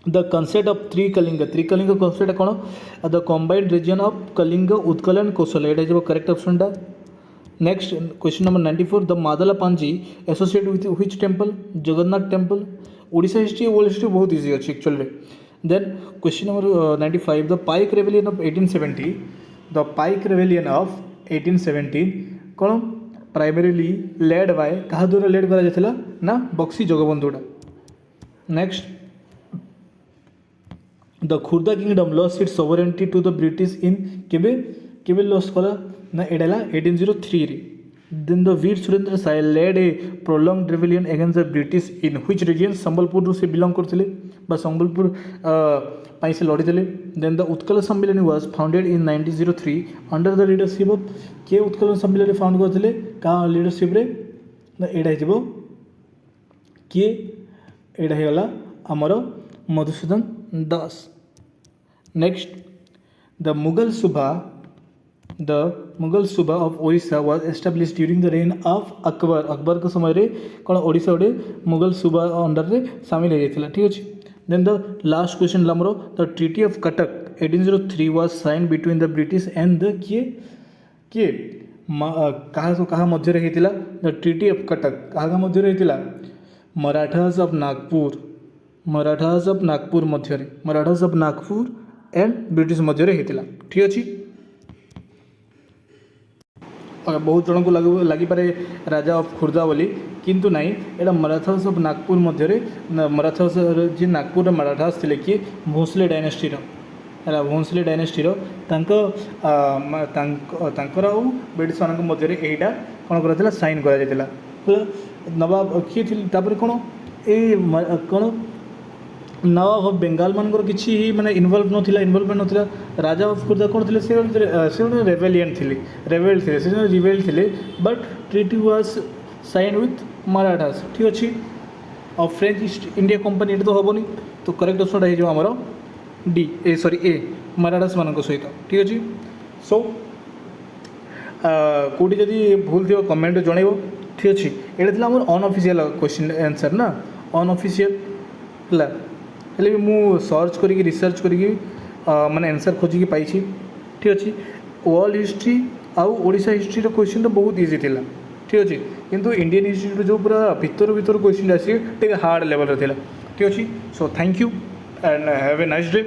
[SPEAKER 1] the concept of Trikalinga concept कौन the combined region of Kalinga Utkal and Kaushal ये जो करेक्ट ऑप्शन टा. Next question number 94. The Madala Panji associate with which temple Jagannath temple. Odisha history world history बहुत इजी अच्छी actually. Then question number 95. The Paik rebellion of 1870 the Paik rebellion of 1817 कौन primarily led by क्या द्वारा led करा ना बक्सी जगबंधुटा. नेक्स्ट the Khurda kingdom lost its sovereignty to the British in केबे लॉस कला ना एडाला 1803 रे. Then the Veer Surendra Sai led a prolonged rebellion against the British in which region Sambalpur से बिलोंग करथिले बा संबलपुर पाई से लड़ी थे. देन द उत्कल सम्मेलन was founded in 1903 under the leadership of के उत्कल सम्मेलन फाउंड करथिले का लीडरशिप रे ना एडा हिबो के एडा हेला हमर मधुसूदन दास. नेक्स्ट द मुगल सुबा of Odisha was establish during the reign of Akbar के समय रे कौन ओडिशा गोटे मुगल सुबा अंडर रे सामिल हो जाता. ठीक अच्छे. देन द लास्ट क्वेश्चन हमर the treaty of Cuttack 1803 was sign between the British and the किए कहा मध्य होता. द ट्रीटी ऑफ कटक क्या मध्य होता Marathas of Nagpur and British मध्य होता. ठीक अच्छे. बहुत जन को लगिपारे राजा ऑफ खुर्दा बोली किंतु नाई एटा मराठास ऑफ नागपुर मध्य मराठास जी नागपुर मराठास थे किए भोंसले डायनेस्टीर है भोंसले डायनेस्टीर ब्रिटिश मान मध्य यहाँ कौन कर साइन कर नवाब किए थी कौन ये कौन नवाब ऑफ बेंगाल मानकर किसी माने इनवॉल्वमेंट नथिला. राजा ऑफ खुर्दा कौन थे से रेबेलियन थे रिबेल थे but treaty was sign with Marathas. ठीक अच्छे. और फ्रेंच ईस्ट इंडिया कंपनी ये तो हेनी तो करेक्ट ऑप्शन हो आमर डी ए मराठास मान सहित. ठीक अच्छे. सो कौटी जदि भूल थी कमेंट जनइब. ठीक अच्छे. यहाँ थी आम अनऑफिशियल क्वेश्चन आंसर ना अनऑफिशियल है हेले भी मु सर्च करी रिसर्च करी माने आंसर खोजिकी पाई. ठीक अच्छे. वर्ल्ड हिस्ट्री आउ ओडिशा हिस्ट्री क्वेश्चन तो बहुत इजी थिला. ठीक अच्छे. किंतु इंडियन हिस्ट्री जो पूरा भीतर क्वेश्चन आसी हार्ड लेवल थिला. ठीक अच्छे. So thank you and have a nice day.